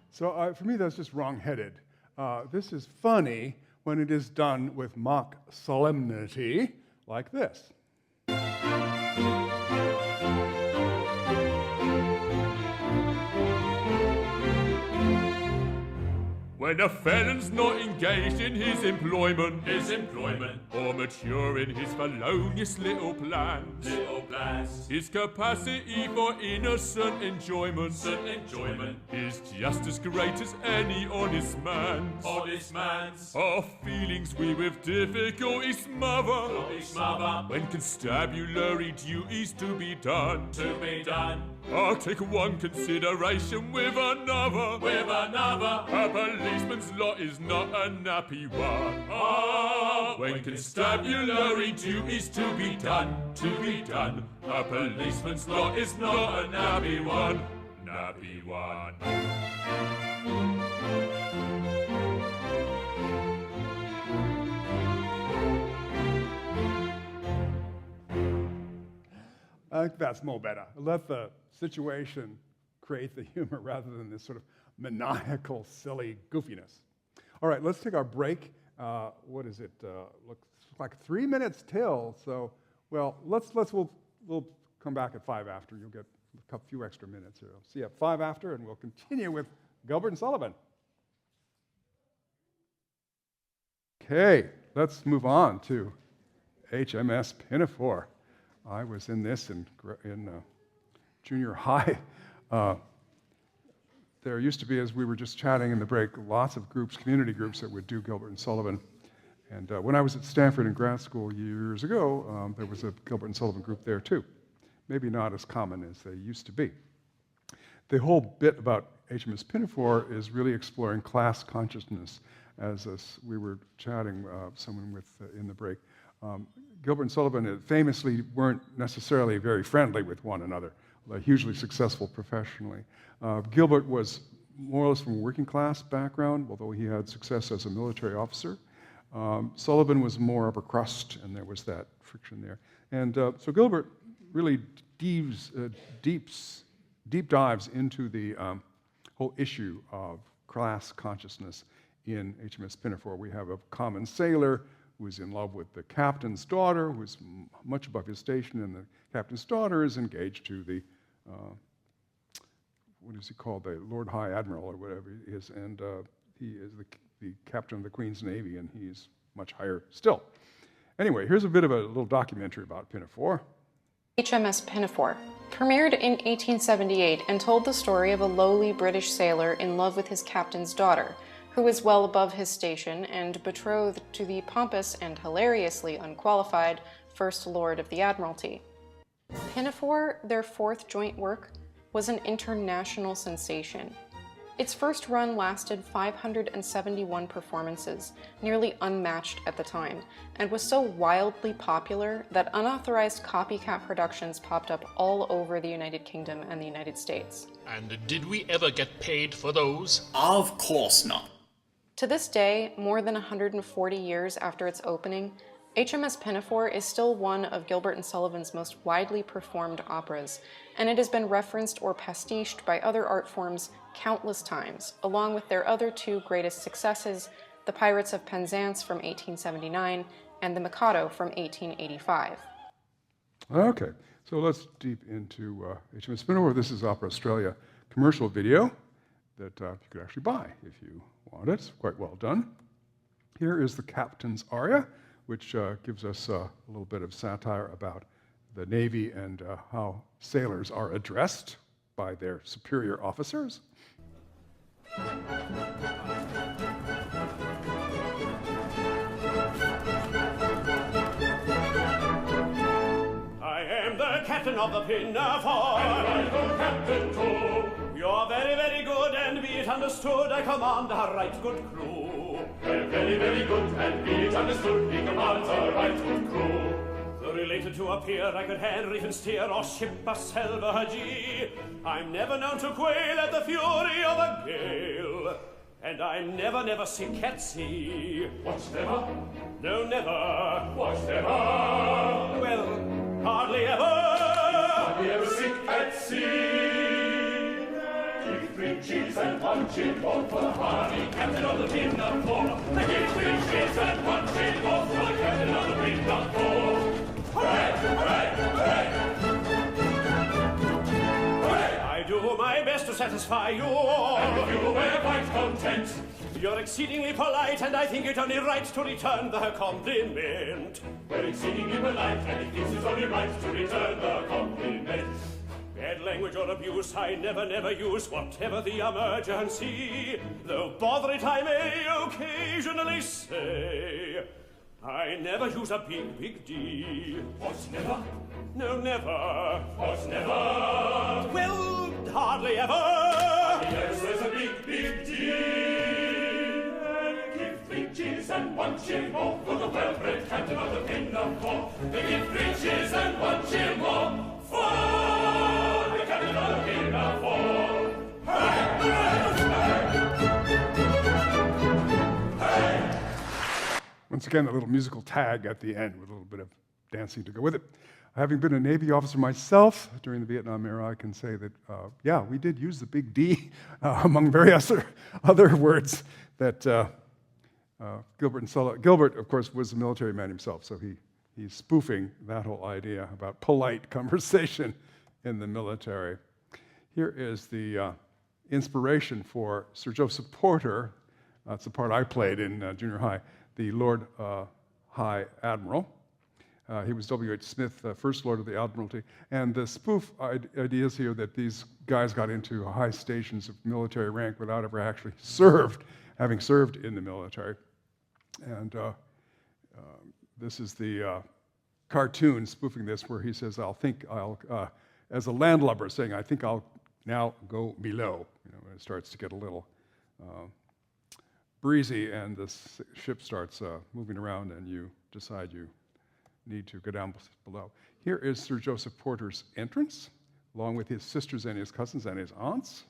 So for me, that's just wrong-headed. This is funny when it is done with mock solemnity like this. When a felon's not engaged in his employment, or mature in his felonious little plans, his capacity for innocent enjoyment, is just as great as any honest man's. Our feelings we with difficulty smother, when constabulary duties to be done. I'll take one consideration with another. A policeman's lot is not a nappy one. When constabulary duties to be done. A policeman's lot is not a nappy one. I think that's more better. Let the situation create the humor rather than this sort of maniacal, silly goofiness. All right, let's take our break. What is it? Looks like 3 minutes till. So, well, we'll come back at 5 after. You'll get a few extra minutes here. I'll see you at 5 after, and we'll continue with Gilbert and Sullivan. Okay, let's move on to HMS Pinafore. I was in this in junior high. There used to be, as we were just chatting in the break, lots of groups, community groups that would do Gilbert and Sullivan. And when I was at Stanford in grad school years ago, there was a Gilbert and Sullivan group there too. Maybe not as common as they used to be. The whole bit about HMS Pinafore is really exploring class consciousness, as we were chatting someone with in the break. Gilbert and Sullivan famously weren't necessarily very friendly with one another, hugely successful professionally. Gilbert was more or less from a working class background, although he had success as a military officer. Sullivan was more upper crust, and there was that friction there. And so Gilbert really deep dives into the whole issue of class consciousness in HMS Pinafore. We have a common sailor who's in love with the captain's daughter, who's much above his station, and the captain's daughter is engaged to the, what is he called, the Lord High Admiral or whatever he is, and he is the captain of the Queen's Navy, and he's much higher still. Anyway, here's a bit of a little documentary about Pinafore. HMS Pinafore premiered in 1878 and told the story of a lowly British sailor in love with his captain's daughter, who was well above his station and betrothed to the pompous and hilariously unqualified First Lord of the Admiralty. Pinafore, their fourth joint work, was an international sensation. Its first run lasted 571 performances, nearly unmatched at the time, and was so wildly popular that unauthorized copycat productions popped up all over the United Kingdom and the United States. And did we ever get paid for those? Of course not. To this day, more than 140 years after its opening, HMS Pinafore is still one of Gilbert and Sullivan's most widely performed operas, and it has been referenced or pastiched by other art forms countless times, along with their other two greatest successes, The Pirates of Penzance from 1879 and The Mikado from 1885. Okay, so let's deep into HMS Pinafore. This is Opera Australia commercial video that you could actually buy if you want it. It's quite well done. Here is the Captain's Aria, which gives us a little bit of satire about the Navy and how sailors are addressed by their superior officers. I am the captain of the Pinafore. And I am captain too. You're very, very good, and be it understood, I command a right good crew. We're very, very good, and be it understood, he commands a right good crew. The related to appear, I could hand, reef and steer, or ship a salvage. I'm never known to quail at the fury of a gale. And I'm never, never sick at sea. What's never? No, never. What's never? Well, hardly ever. Hardly ever sick at sea. Give 3 cheese and 1 chin both for the hardy captain of the Pinafore. Give 3 cheese and 1 chin both for the captain of the Pinafore. Hooray! Hooray! Hooray! I do my best to satisfy you all. And you were quite content. You're exceedingly polite, and I think it only right to return the compliment. We're exceedingly polite, and he thinks it's only right to return the compliment. Bad language or abuse I never, never use, whatever the emergency. Though bother it I may occasionally say, I never use a big, big D. What's never? No, never. What's never? Well, hardly ever. Yes, there's a big, big D. Give 3 cheers and 1 cheer more for the well-bred captain of the Pinafore. Give 3 cheers and 1 cheer more for the captain of the Pinafore. Hey! Once again, a little musical tag at the end with a little bit of dancing to go with it. Having been a Navy officer myself during the Vietnam era, I can say that, yeah, we did use the big D among various other words that Gilbert and Sullivan. Gilbert, of course, was a military man himself, so he's spoofing that whole idea about polite conversation in the military. Here is the inspiration for Sir Joseph Porter. That's the part I played in junior high, the Lord High Admiral. He was W.H. Smith, First Lord of the Admiralty. And the spoof idea is here that these guys got into high stations of military rank without ever actually having served in the military. And this is the cartoon spoofing this, where he says, as a landlubber saying, I think I'll now go below. You know, it starts to get a little breezy, and the ship starts moving around, and you decide you need to go down below. Here is Sir Joseph Porter's entrance, along with his sisters and his cousins and his aunts.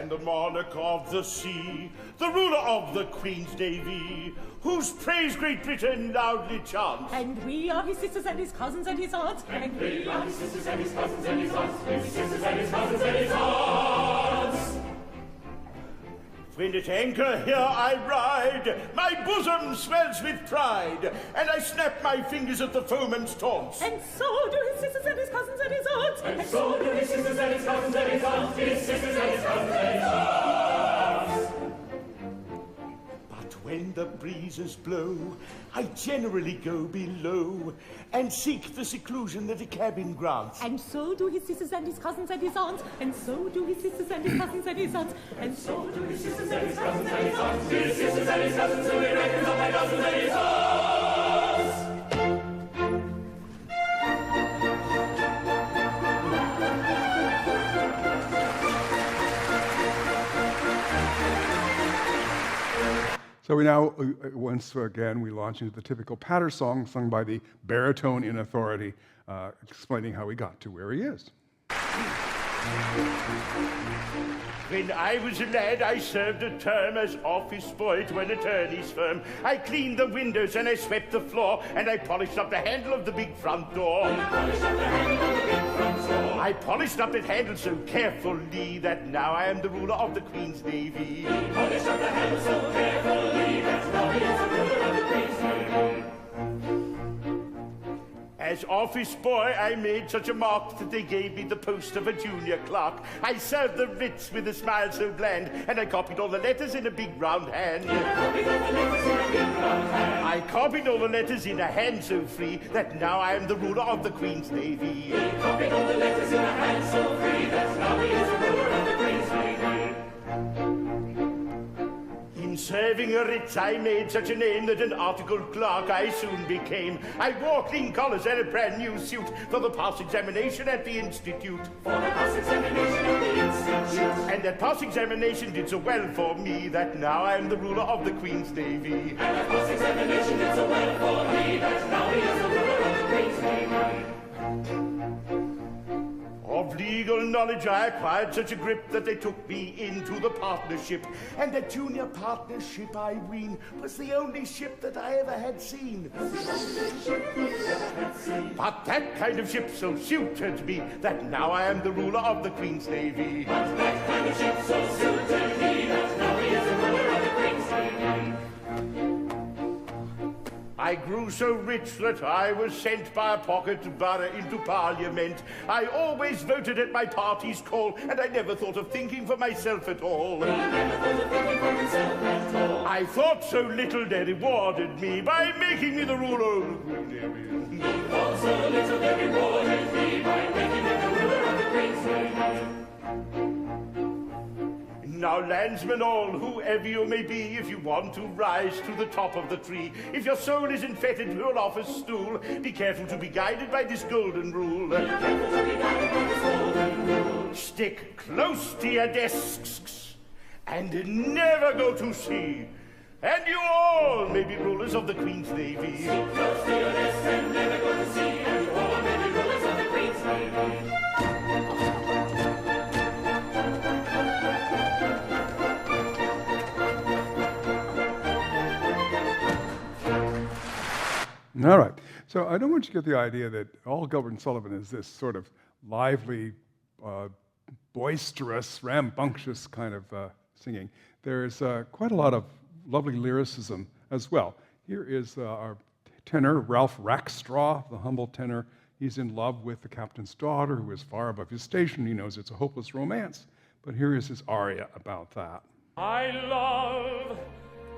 The monarch of the sea, the ruler of the Queen's Navy, whose praise Great Britain loudly chants. And we are his sisters and his cousins and his aunts. And we are his sisters and his cousins and his aunts. His sisters and his cousins and his aunts. When at anchor here I ride, my bosom swells with pride, and I snap my fingers at the foeman's taunts. And so do his sisters and his cousins and his aunts. And so do his sisters and his cousins and his aunts. His sisters and his cousins and his aunts. But when the breezes blow, I generally go below and seek the seclusion that a cabin grants. And so do his sisters and his cousins and his aunts, and so do his sisters and his cousins and his aunts, and so do his sisters and his cousins and his aunts. His sisters and his cousins, who he reckons up by dozens and his aunts. So we now, once again, we launch into the typical patter song sung by the baritone in authority, explaining how he got to where he is. When I was a lad, I served a term as office boy to an attorney's firm. I cleaned the windows and I swept the floor, and I polished up the handle of the big front door. I polished up that handle so carefully that now I am the ruler of the Queen's Navy. Polished up the handle so carefully that now he is the ruler of the Queen's Navy. As office boy, I made such a mark that they gave me the post of a junior clerk. I served the writs with a smile so bland, and I copied all the letters in a big round hand. I copied all the letters in a hand so free that now I am the ruler of the Queen's Navy. He copied all the letters in a hand so free that now he is the ruler of the Queen's Navy. In serving a writ, I made such a name that an articled clerk I soon became. I wore clean collars and a brand new suit for the pass examination at the Institute. For the pass examination at the Institute. And that pass examination did so well for me that now I am the ruler of the Queen's Navy. And that pass examination did so well for me that now he is the ruler of the Queen's Navy. Of legal knowledge I acquired such a grip that they took me into the partnership. And that junior partnership, I ween, was the only ship that I ever had seen. But that kind of ship so suited me that now I am the ruler of the Queen's Navy. But that kind of ship so suited me that now he is the ruler of the Queen's Navy. I grew so rich that I was sent by a pocket borough into Parliament. I always voted at my party's call, and I never thought of thinking for myself at all. I thought so little they rewarded me by making me the ruler of the Queen's Navy. I thought so little they rewarded me by making me the ruler of the Queen's Navy. Now, landsmen all, whoever you may be, if you want to rise to the top of the tree, if your soul isn't fettered to an office stool, be careful to be guided by this golden rule. Be careful to be guided by this golden rule. Stick close to your desks and never go to sea. And you all may be rulers of the Queen's Navy. Stick close to your desks and never go to sea, and you all may be rulers of the Queen's Navy. All right. So I don't want you to get the idea that all Gilbert and Sullivan is this sort of lively, boisterous, rambunctious kind of singing. There's quite a lot of lovely lyricism as well. Here is our tenor, Ralph Rackstraw, the humble tenor. He's in love with the captain's daughter, who is far above his station. He knows it's a hopeless romance. But here is his aria about that. I love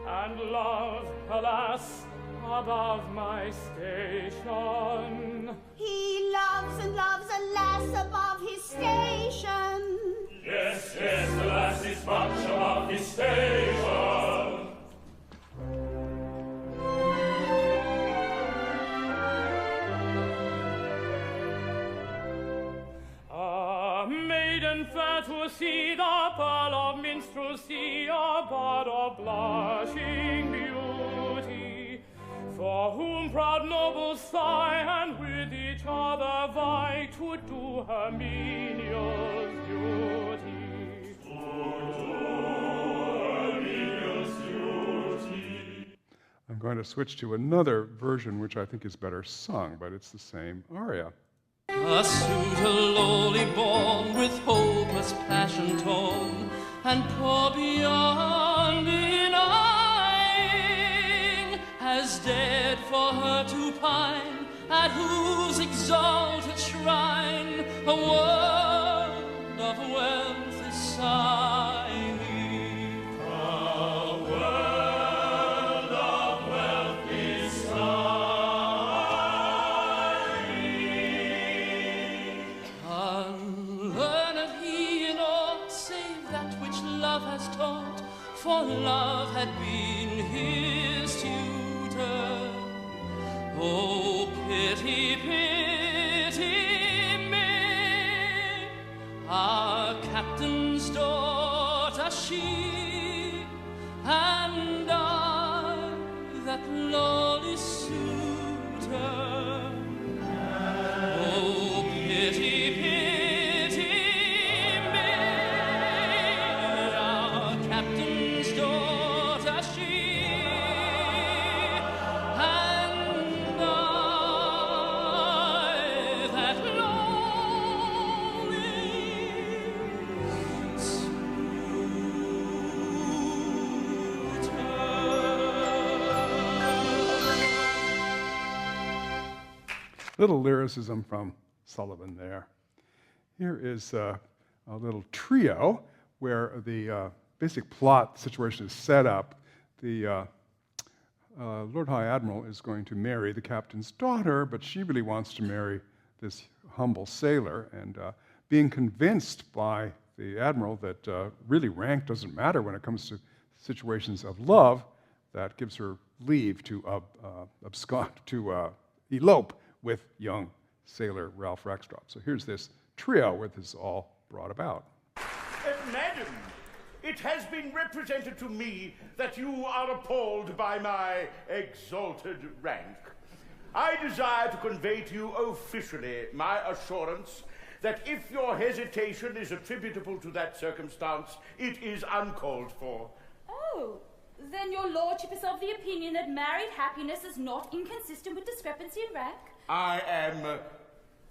and love, alas, above my station. He loves and loves, alas, above his station. Yes, yes, alas, is much above his station. A maiden fair to see, the pearl of minstrelsy, a bud of blushing beauty, for whom proud nobles sigh, and with each other vie to do her menial's duty. I'm going to switch to another version, which I think is better sung, but it's the same aria. A suitor lowly born, with hopeless passion torn, and poor beyond denying, has dared for her to pine, at whose exalted shrine a world of wealth is sighing. A world for love had been his tutor. Oh, pity, pity me, our captain's daughter she, and I, that lowly suitor. Oh, pity, pity me, our captain's daughter she, and I, that lowly Little lyricism from Sullivan there. Here is a little trio where the basic plot situation is set up. The Lord High Admiral is going to marry the captain's daughter, but she really wants to marry this humble sailor, and being convinced by the admiral that really rank doesn't matter when it comes to situations of love, that gives her leave to abscond, to elope with young sailor Ralph Rackstraw. So here's this trio where this is all brought about. Madam, it has been represented to me that you are appalled by my exalted rank. I desire to convey to you officially my assurance that if your hesitation is attributable to that circumstance, it is uncalled for. Oh, then your lordship is of the opinion that married happiness is not inconsistent with discrepancy in rank? I am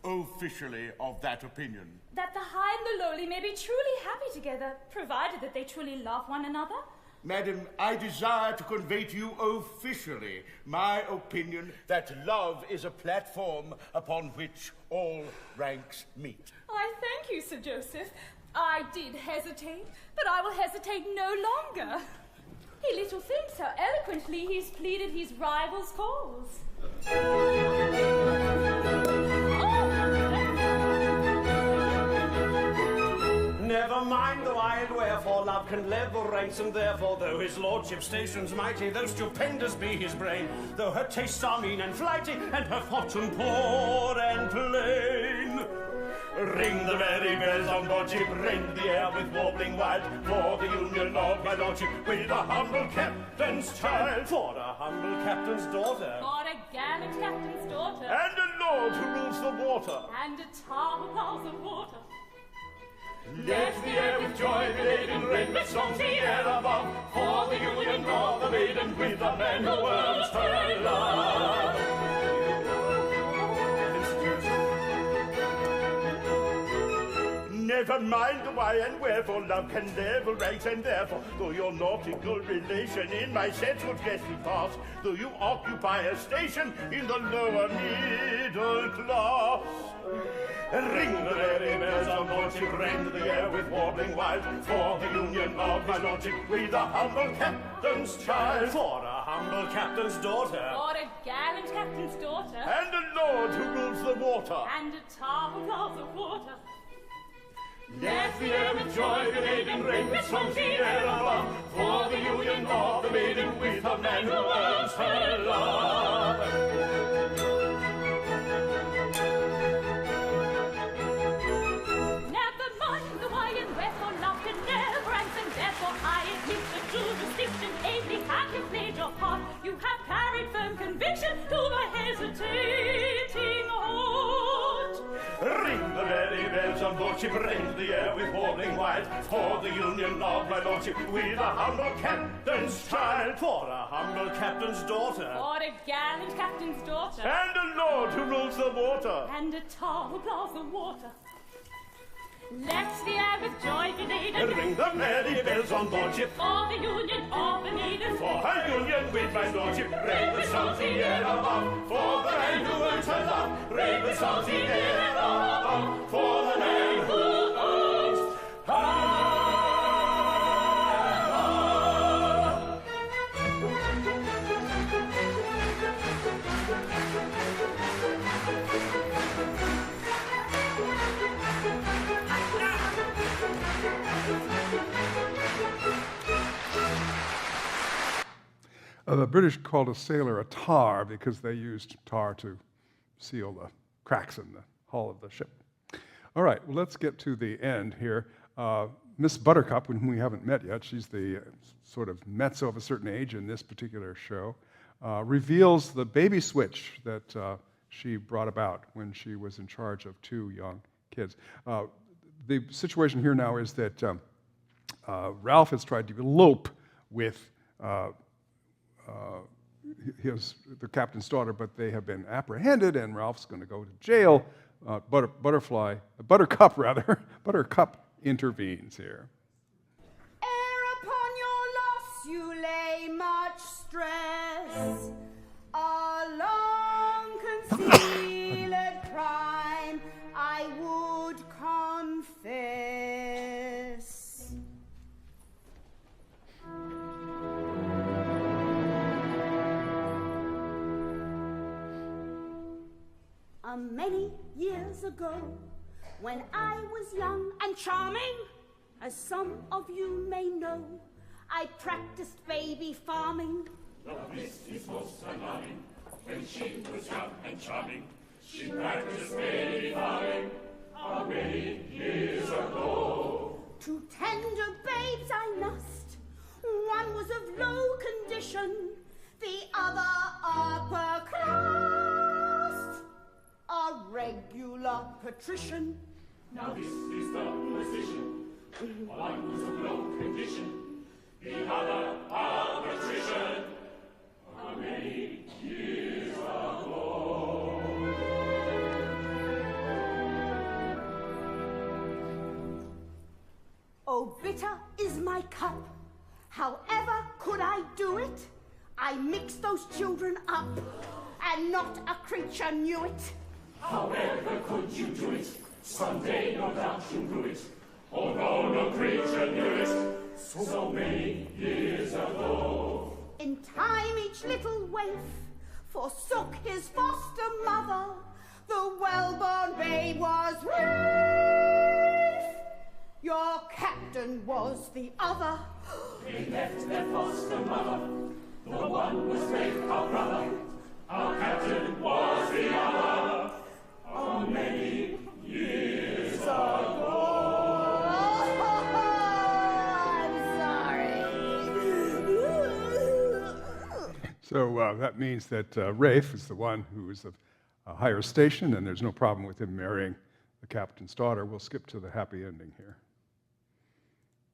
officially of that opinion. That the high and the lowly may be truly happy together, provided that they truly love one another? Madam, I desire to convey to you officially my opinion that love is a platform upon which all ranks meet. I thank you, Sir Joseph. I did hesitate, but I will hesitate no longer. He little thinks how eloquently he's pleaded his rival's cause. Never mind the why and wherefore, love can level ranks, and therefore, though his lordship's station's mighty, though stupendous be his brain, though her tastes are mean and flighty, and her fortune poor and plain, ring the merry bells on board ship, rend the air with warbling wild, for the union of my lordship with a humble captain's child, for a humble captain's daughter, For a gallant captain's daughter, and a lord who rules the water, and a tower pulse of water. Let the air with joy be laden, ring with songs the air above, for the union of the maiden with the man who earns her love. Never mind the why and wherefore, love can level ranks, and therefore, though your nautical relation in my sense would scarcely pass, though you occupy a station in the lower middle class, ring the merry bells on board ship, rend the air with warbling wild, for the union of my lordship with a humble captain's child, For a humble captain's daughter, For a gallant captain's daughter, and a lord who rules the water, and a tower pulse of water. let the air with joy be laden, ring with songs the air above, for the union of the maiden with a man who earns her love. Never mind the why and wherefore, love can never ranks, and therefore I admit the true distinction. Ably have you played your part, you have carried firm conviction to my hesitating heart. Ring the merry bells on board ship, rend the air with warbling wild, for the union of my lordship with a humble captain's child, for a humble captain's daughter, For a gallant captain's daughter, and a lord who rules the water, and a tower pulse of water. Let the air with joy be laden, ring the merry bells on board ship, for the union of the maiden, for her union with my lordship, ring the songs the air above, for the man who earns her love, ring the songs the air above, for the man who earns her love. The British called a sailor a tar because they used tar to seal the cracks in the hull of the ship. All right, well, let's get to the end here. Miss Buttercup, whom we haven't met yet, she's the sort of mezzo of a certain age in this particular show, reveals the baby switch that she brought about when she was in charge of 2 young kids. The situation here now is that Ralph has tried to elope with the captain's daughter, but they have been apprehended, and Ralph's going to go to jail. Buttercup intervenes here. Ere upon your loss you lay much stress, a long concealed crime I would confess. Many years ago, when I was young and charming, as some of you may know, I practiced baby farming. Now this is most alarming. When she was young and charming, she practiced baby farming. How many years ago? 2 tender babes I nursed. One was of low condition, the other upper class, a regular patrician. Now this is the position. One was of low condition, the other a patrician. How many years ago? Oh, bitter is my cup. However could I do it? I mixed those children up, and not a creature knew it. However could you do it? Someday no doubt you'll do it, although no creature knew it. So many years ago. In time each little waif forsook his foster mother. The well-born babe was Rafe. Your captain was the other. They left their foster mother. The one was Rafe, our brother. Our captain was the other. How many years ago? So that means that Rafe is the one who is of a higher station, and there's no problem with him marrying the captain's daughter. We'll skip to the happy ending here.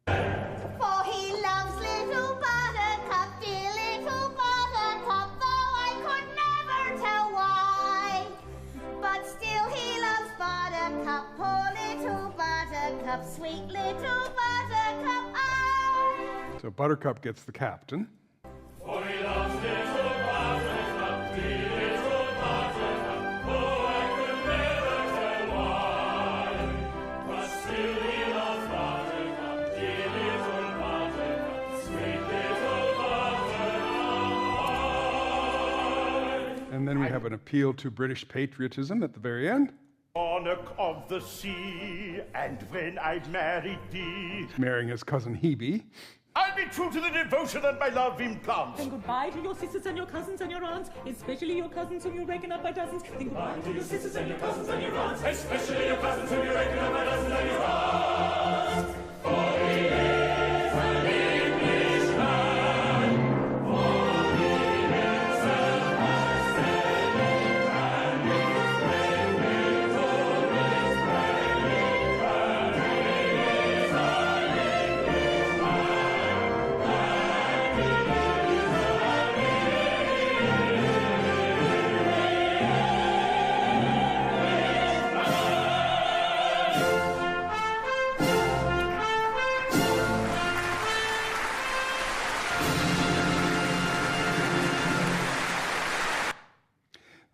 For he loves little Buttercup, dear little Buttercup, though I could never tell why. But still he loves Buttercup, poor little Buttercup, sweet little Buttercup, I. So Buttercup gets the captain. For he loves little Buttercup, dear little Buttercup, though I could never tell why. But still he loves Buttercup, dear little Buttercup, sweet little Buttercup. And then we have an appeal to British patriotism at the very end. Monarch of the sea, and when I've married thee, Marrying his cousin Hebe. I'll be true to the devotion that my love implants. Then goodbye to your sisters and your cousins and your aunts, especially your cousins whom you reckon up by dozens. Then goodbye to your sisters and your cousins and your aunts, Especially your cousins whom you reckon up by dozens and your aunts. For he is an Englishman, for he lives and has sailing, and his brave little is brave, and he is an Englishman.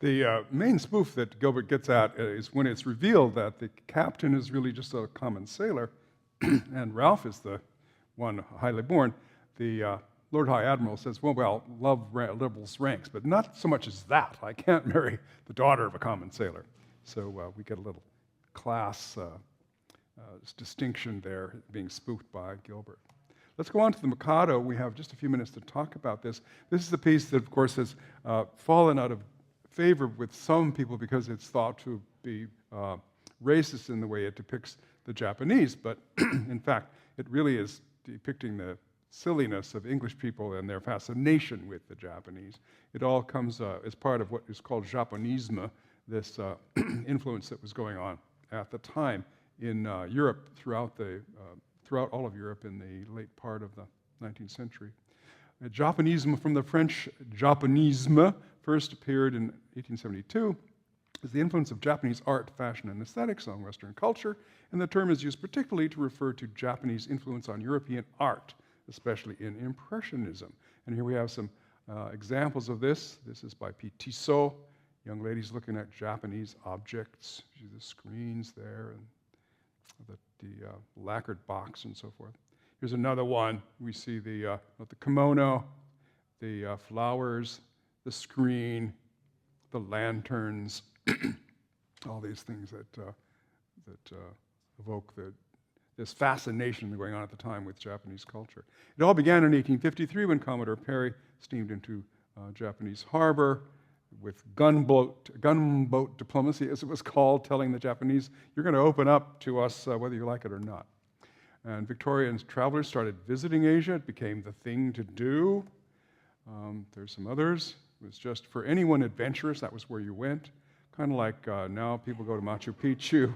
The main spoof that Gilbert gets at is when it's revealed that the captain is really just a common sailor, and Ralph is the one highly born. The Lord High Admiral says, well, love levels ranks, but not so much as that. I can't marry the daughter of a common sailor. So we get a little class distinction there being spoofed by Gilbert. Let's go on to the Mikado. We have just a few minutes to talk about this. This is the piece that, of course, has fallen out of favor with some people because it's thought to be racist in the way it depicts the Japanese, but in fact, it really is depicting the silliness of English people and their fascination with the Japanese. It all comes as part of what is called Japonisme, this influence that was going on at the time in Europe, throughout all of Europe in the late part of the 19th century. Japonisme, from the French Japonisme, first appeared in 1872, is the influence of Japanese art, fashion, and aesthetics on Western culture, and the term is used particularly to refer to Japanese influence on European art, especially in Impressionism. And here we have some examples of this. This is by P. Tissot, young ladies looking at Japanese objects. You see the screens there, and the lacquered box and so forth. Here's another one. We see the kimono, the flowers, the screen, the lanterns, all these things that evoke this fascination going on at the time with Japanese culture. It all began in 1853 when Commodore Perry steamed into Japanese harbor with gunboat diplomacy, as it was called, telling the Japanese, you're going to open up to us whether you like it or not. And Victorian travelers started visiting Asia. It became the thing to do. There's some others. It was just for anyone adventurous, that was where you went. Kind of like now people go to Machu Picchu.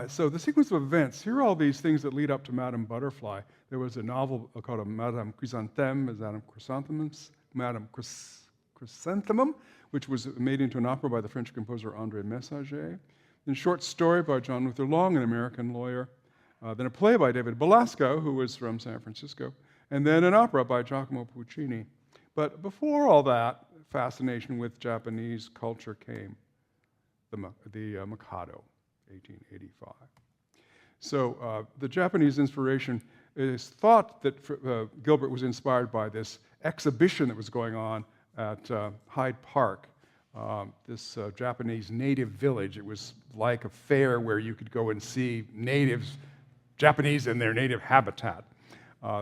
So the sequence of events, here are all these things that lead up to Madame Butterfly. There was a novel called Madame Chrysanthemum, which was made into an opera by the French composer André Messager. Then a short story by John Luther Long, an American lawyer. Then a play by David Belasco, who was from San Francisco. And then an opera by Giacomo Puccini. But before all that fascination with Japanese culture came the Mikado, 1885. So the Japanese inspiration is thought that Gilbert was inspired by this exhibition that was going on at Hyde Park, this Japanese native village. It was like a fair where you could go and see natives, Japanese in their native habitat.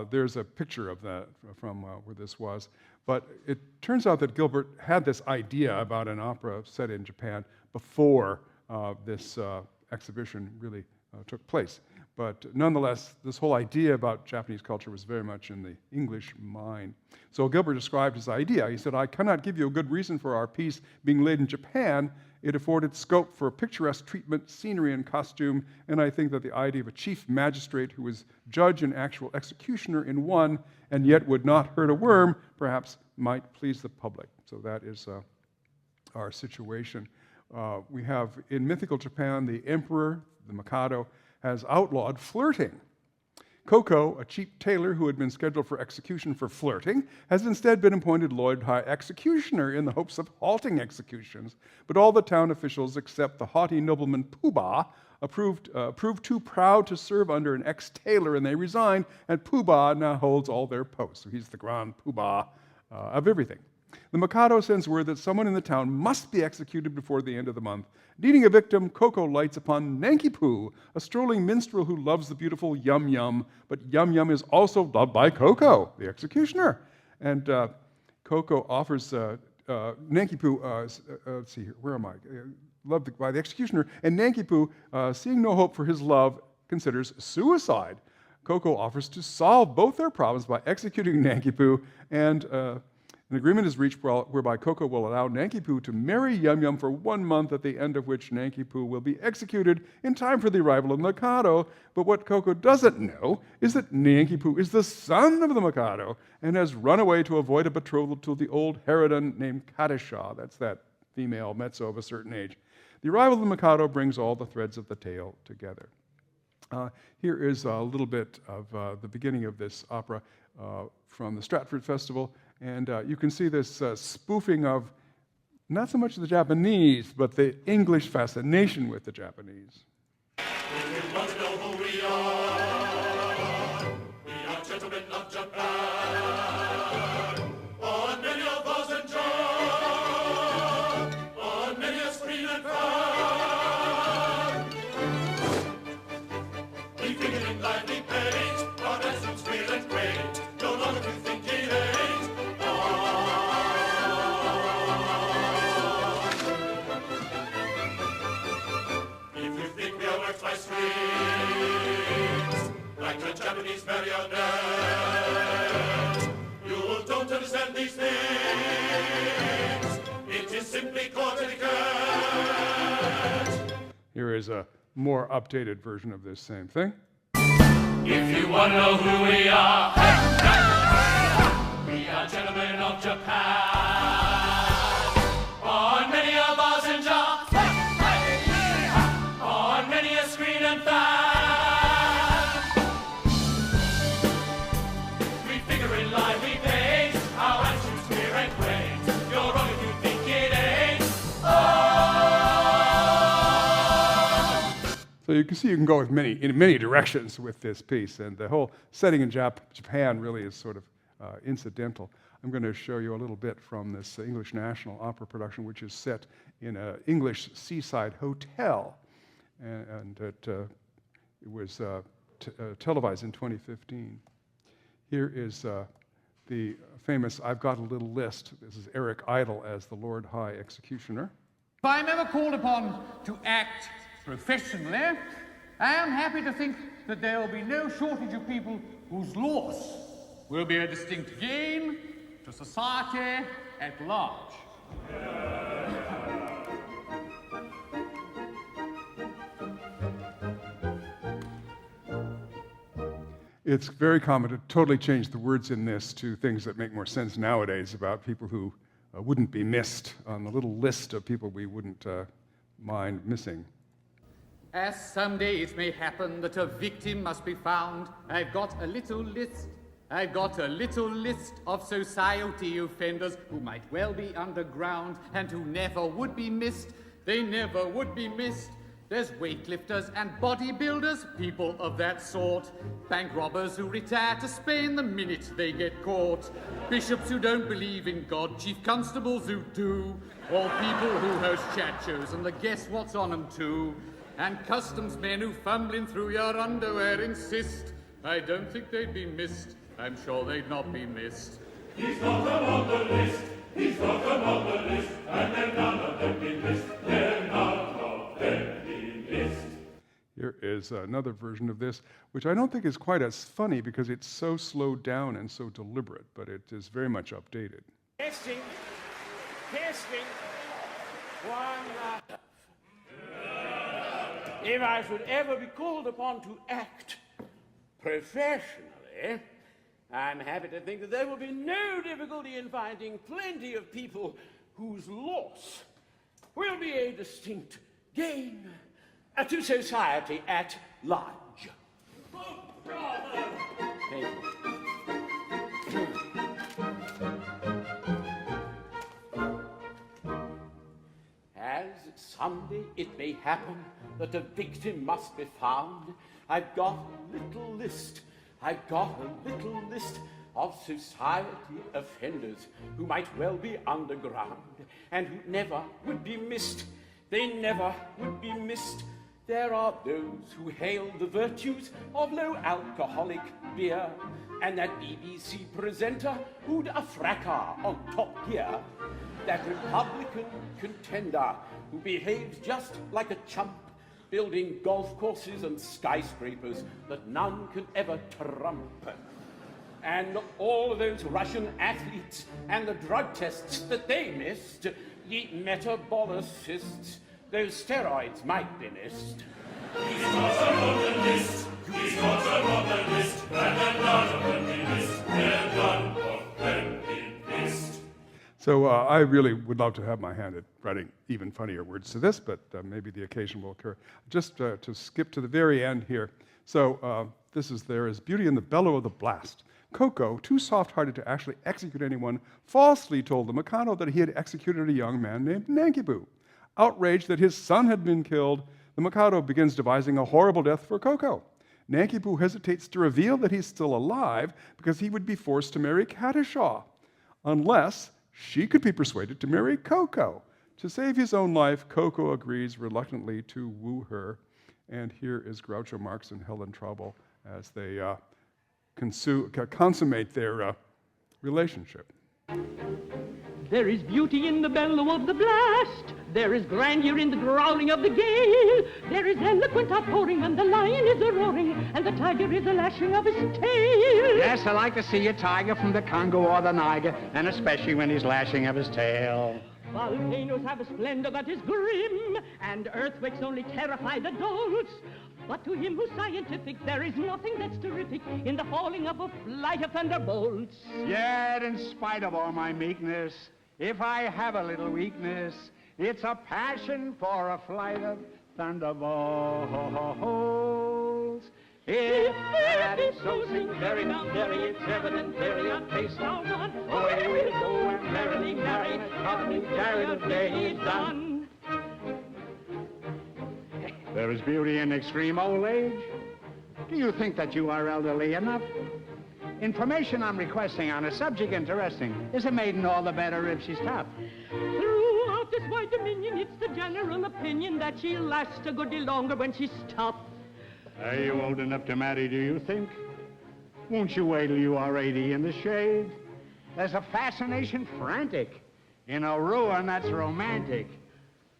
There's a picture of that from where this was. But it turns out that Gilbert had this idea about an opera set in Japan before this exhibition really took place. But nonetheless, this whole idea about Japanese culture was very much in the English mind. So Gilbert described his idea. He said, I cannot give you a good reason for our piece being laid in Japan. It afforded scope for picturesque treatment, scenery, and costume, and I think that the idea of a chief magistrate who was judge and actual executioner in one, and yet would not hurt a worm, perhaps might please the public. So that is our situation. We have, in mythical Japan, the emperor, the Mikado, has outlawed flirting. Koko, a cheap tailor who had been scheduled for execution for flirting, has instead been appointed Lord High Executioner in the hopes of halting executions, but all the town officials except the haughty nobleman Pooh-Bah proved too proud to serve under an ex-tailor, and they resigned, and Pooh-Bah now holds all their posts. So he's the grand Pooh-Bah of everything. The Mikado sends word that someone in the town must be executed before the end of the month. Needing a victim, Koko lights upon Nanki-Poo, a strolling minstrel who loves the beautiful Yum Yum, but Yum Yum is also loved by Koko, the executioner. And Koko offers Nanki-Poo, let's see here, where am I? Loved by the executioner, and Nanki-Poo, seeing no hope for his love, considers suicide. Koko offers to solve both their problems by executing Nanki-Poo, and an agreement is reached whereby Koko will allow Nanki-Poo to marry Yum Yum for 1 month, at the end of which Nanki-Poo will be executed in time for the arrival of the Mikado. But what Koko doesn't know is that Nanki-Poo is the son of the Mikado and has run away to avoid a betrothal to the old harridan named Kadisha. That's that female mezzo of a certain age. The arrival of the Mikado brings all the threads of the tale together. Here is a little bit of the beginning of this opera from the Stratford Festival. And you can see this spoofing of not so much the Japanese, but the English fascination with the Japanese. If you want to know who we are gentlemen of Japan. On many a buzz and jar, on many a screen and fan, we figured in lively paintings. like a Japanese marionette. You don't understand these things. It is simply court etiquette. Here is a more updated version of this same thing. If you want to know who we are, we are gentlemen of Japan. On many a bars and jars, on many a screen and fan. We figure in line, we paint, our attitudes clear and quaint. You're wrong if you think it ain't. So you can see you can go with in many directions with this piece, and the whole setting in Japan really is sort of incidental. I'm going to show you a little bit from this English National Opera production, which is set in an English seaside hotel, and it was televised in 2015. Here is the famous "I've Got a Little List." This is Eric Idle as the Lord High Executioner. If I'm ever called upon to act professionally, I am happy to think that there will be no shortage of people whose loss will be a distinct gain to society at large. It's very common to totally change the words in this to things that make more sense nowadays about people who wouldn't be missed on the little list of people we wouldn't mind missing. As someday it may happen that a victim must be found, I've got a little list. I've got a little list of society offenders who might well be underground and who never would be missed. They never would be missed. There's weightlifters and bodybuilders, people of that sort. Bank robbers who retire to Spain the minute they get caught. Bishops who don't believe in God, chief constables who do. All people who host chat shows and the guess what's on them too. And customs men who fumbling through your underwear insist. I don't think they'd be missed. I'm sure they'd not be missed. He's got them on the list. He's got them on the list. And they're none of them be missed. They're none of them be missed. Here is another version of this, which I don't think is quite as funny because it's so slowed down and so deliberate, but it is very much updated. Testing. One. If I should ever be called upon to act professionally, I'm happy to think that there will be no difficulty in finding plenty of people whose loss will be a distinct gain to society at large. Thank you. As someday it may happen that a victim must be found, I've got a little list. I've got a little list of society offenders who might well be underground and who never would be missed. They never would be missed. There are those who hail the virtues of low-alcoholic beer, and that BBC presenter who'd a fracas on Top Gear, that Republican contender who behaves just like a chump, building golf courses and skyscrapers that none can ever trump. And all those Russian athletes and the drug tests that they missed, ye metabolicists, those steroids might be missed. He's got them on the list. He's got them on the list. And then none of them be missed. Then none of them be missed. So I really would love to have my hand at writing even funnier words to this, but maybe the occasion will occur. Just to skip to the very end here. So there is Beauty in the Bellow of the Blast. Coco, too soft-hearted to actually execute anyone, falsely told the Mikado that he had executed a young man named Nankibu. Outraged that his son had been killed, the Mikado begins devising a horrible death for Coco. Nankibu hesitates to reveal that he's still alive because he would be forced to marry Katishaw, unless she could be persuaded to marry Coco. To save his own life, Coco agrees reluctantly to woo her. And here is Groucho Marx and Helen Traubel as they consummate their relationship. There is beauty in the bellow of the blast. There is grandeur in the growling of the gale. There is eloquent outpouring when the lion is a-roaring and the tiger is a-lashing of his tail. Yes, I like to see a tiger from the Congo or the Niger, and especially when he's lashing of his tail. Volcanoes have a splendor that is grim, and earthquakes only terrify the dolts. But to him who's scientific, there is nothing that's terrific in the falling of a flight of thunderbolts. Yet, in spite of all my meekness, if I have a little weakness, it's a passion for a flight of thunderbolts. If that is so, sing very now, very, it's evident, very on pace now one. Away we'll go and merrily marry, happily carry the day is done. There is beauty in extreme old age. Do you think that you are elderly enough? Information I'm requesting on a subject interesting. Is a maiden all the better if she's tough? Throughout this wide dominion, it's the general opinion that she'll last a good deal longer when she's tough. Are you old enough to marry, do you think? Won't you wait till you are 80 in the shade? There's a fascination frantic in a ruin that's romantic.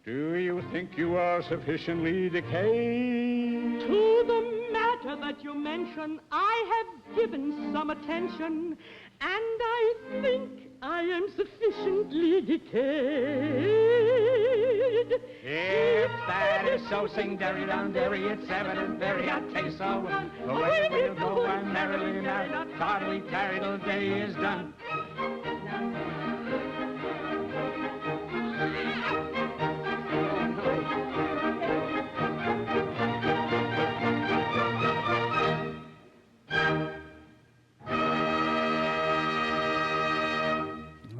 Do you think you are sufficiently decayed? To the matter that you mention, I have given some attention, and I think I am sufficiently decayed. If that is so, sing derry down derry, it's evident very I taste so. Away we'll go and merrily marry, tardily tarry till day is done.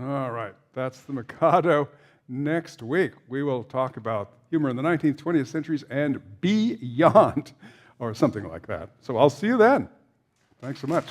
All right, that's the Mikado. Next week, we will talk about humor in the 19th, 20th centuries and beyond, or something like that. So I'll see you then. Thanks so much.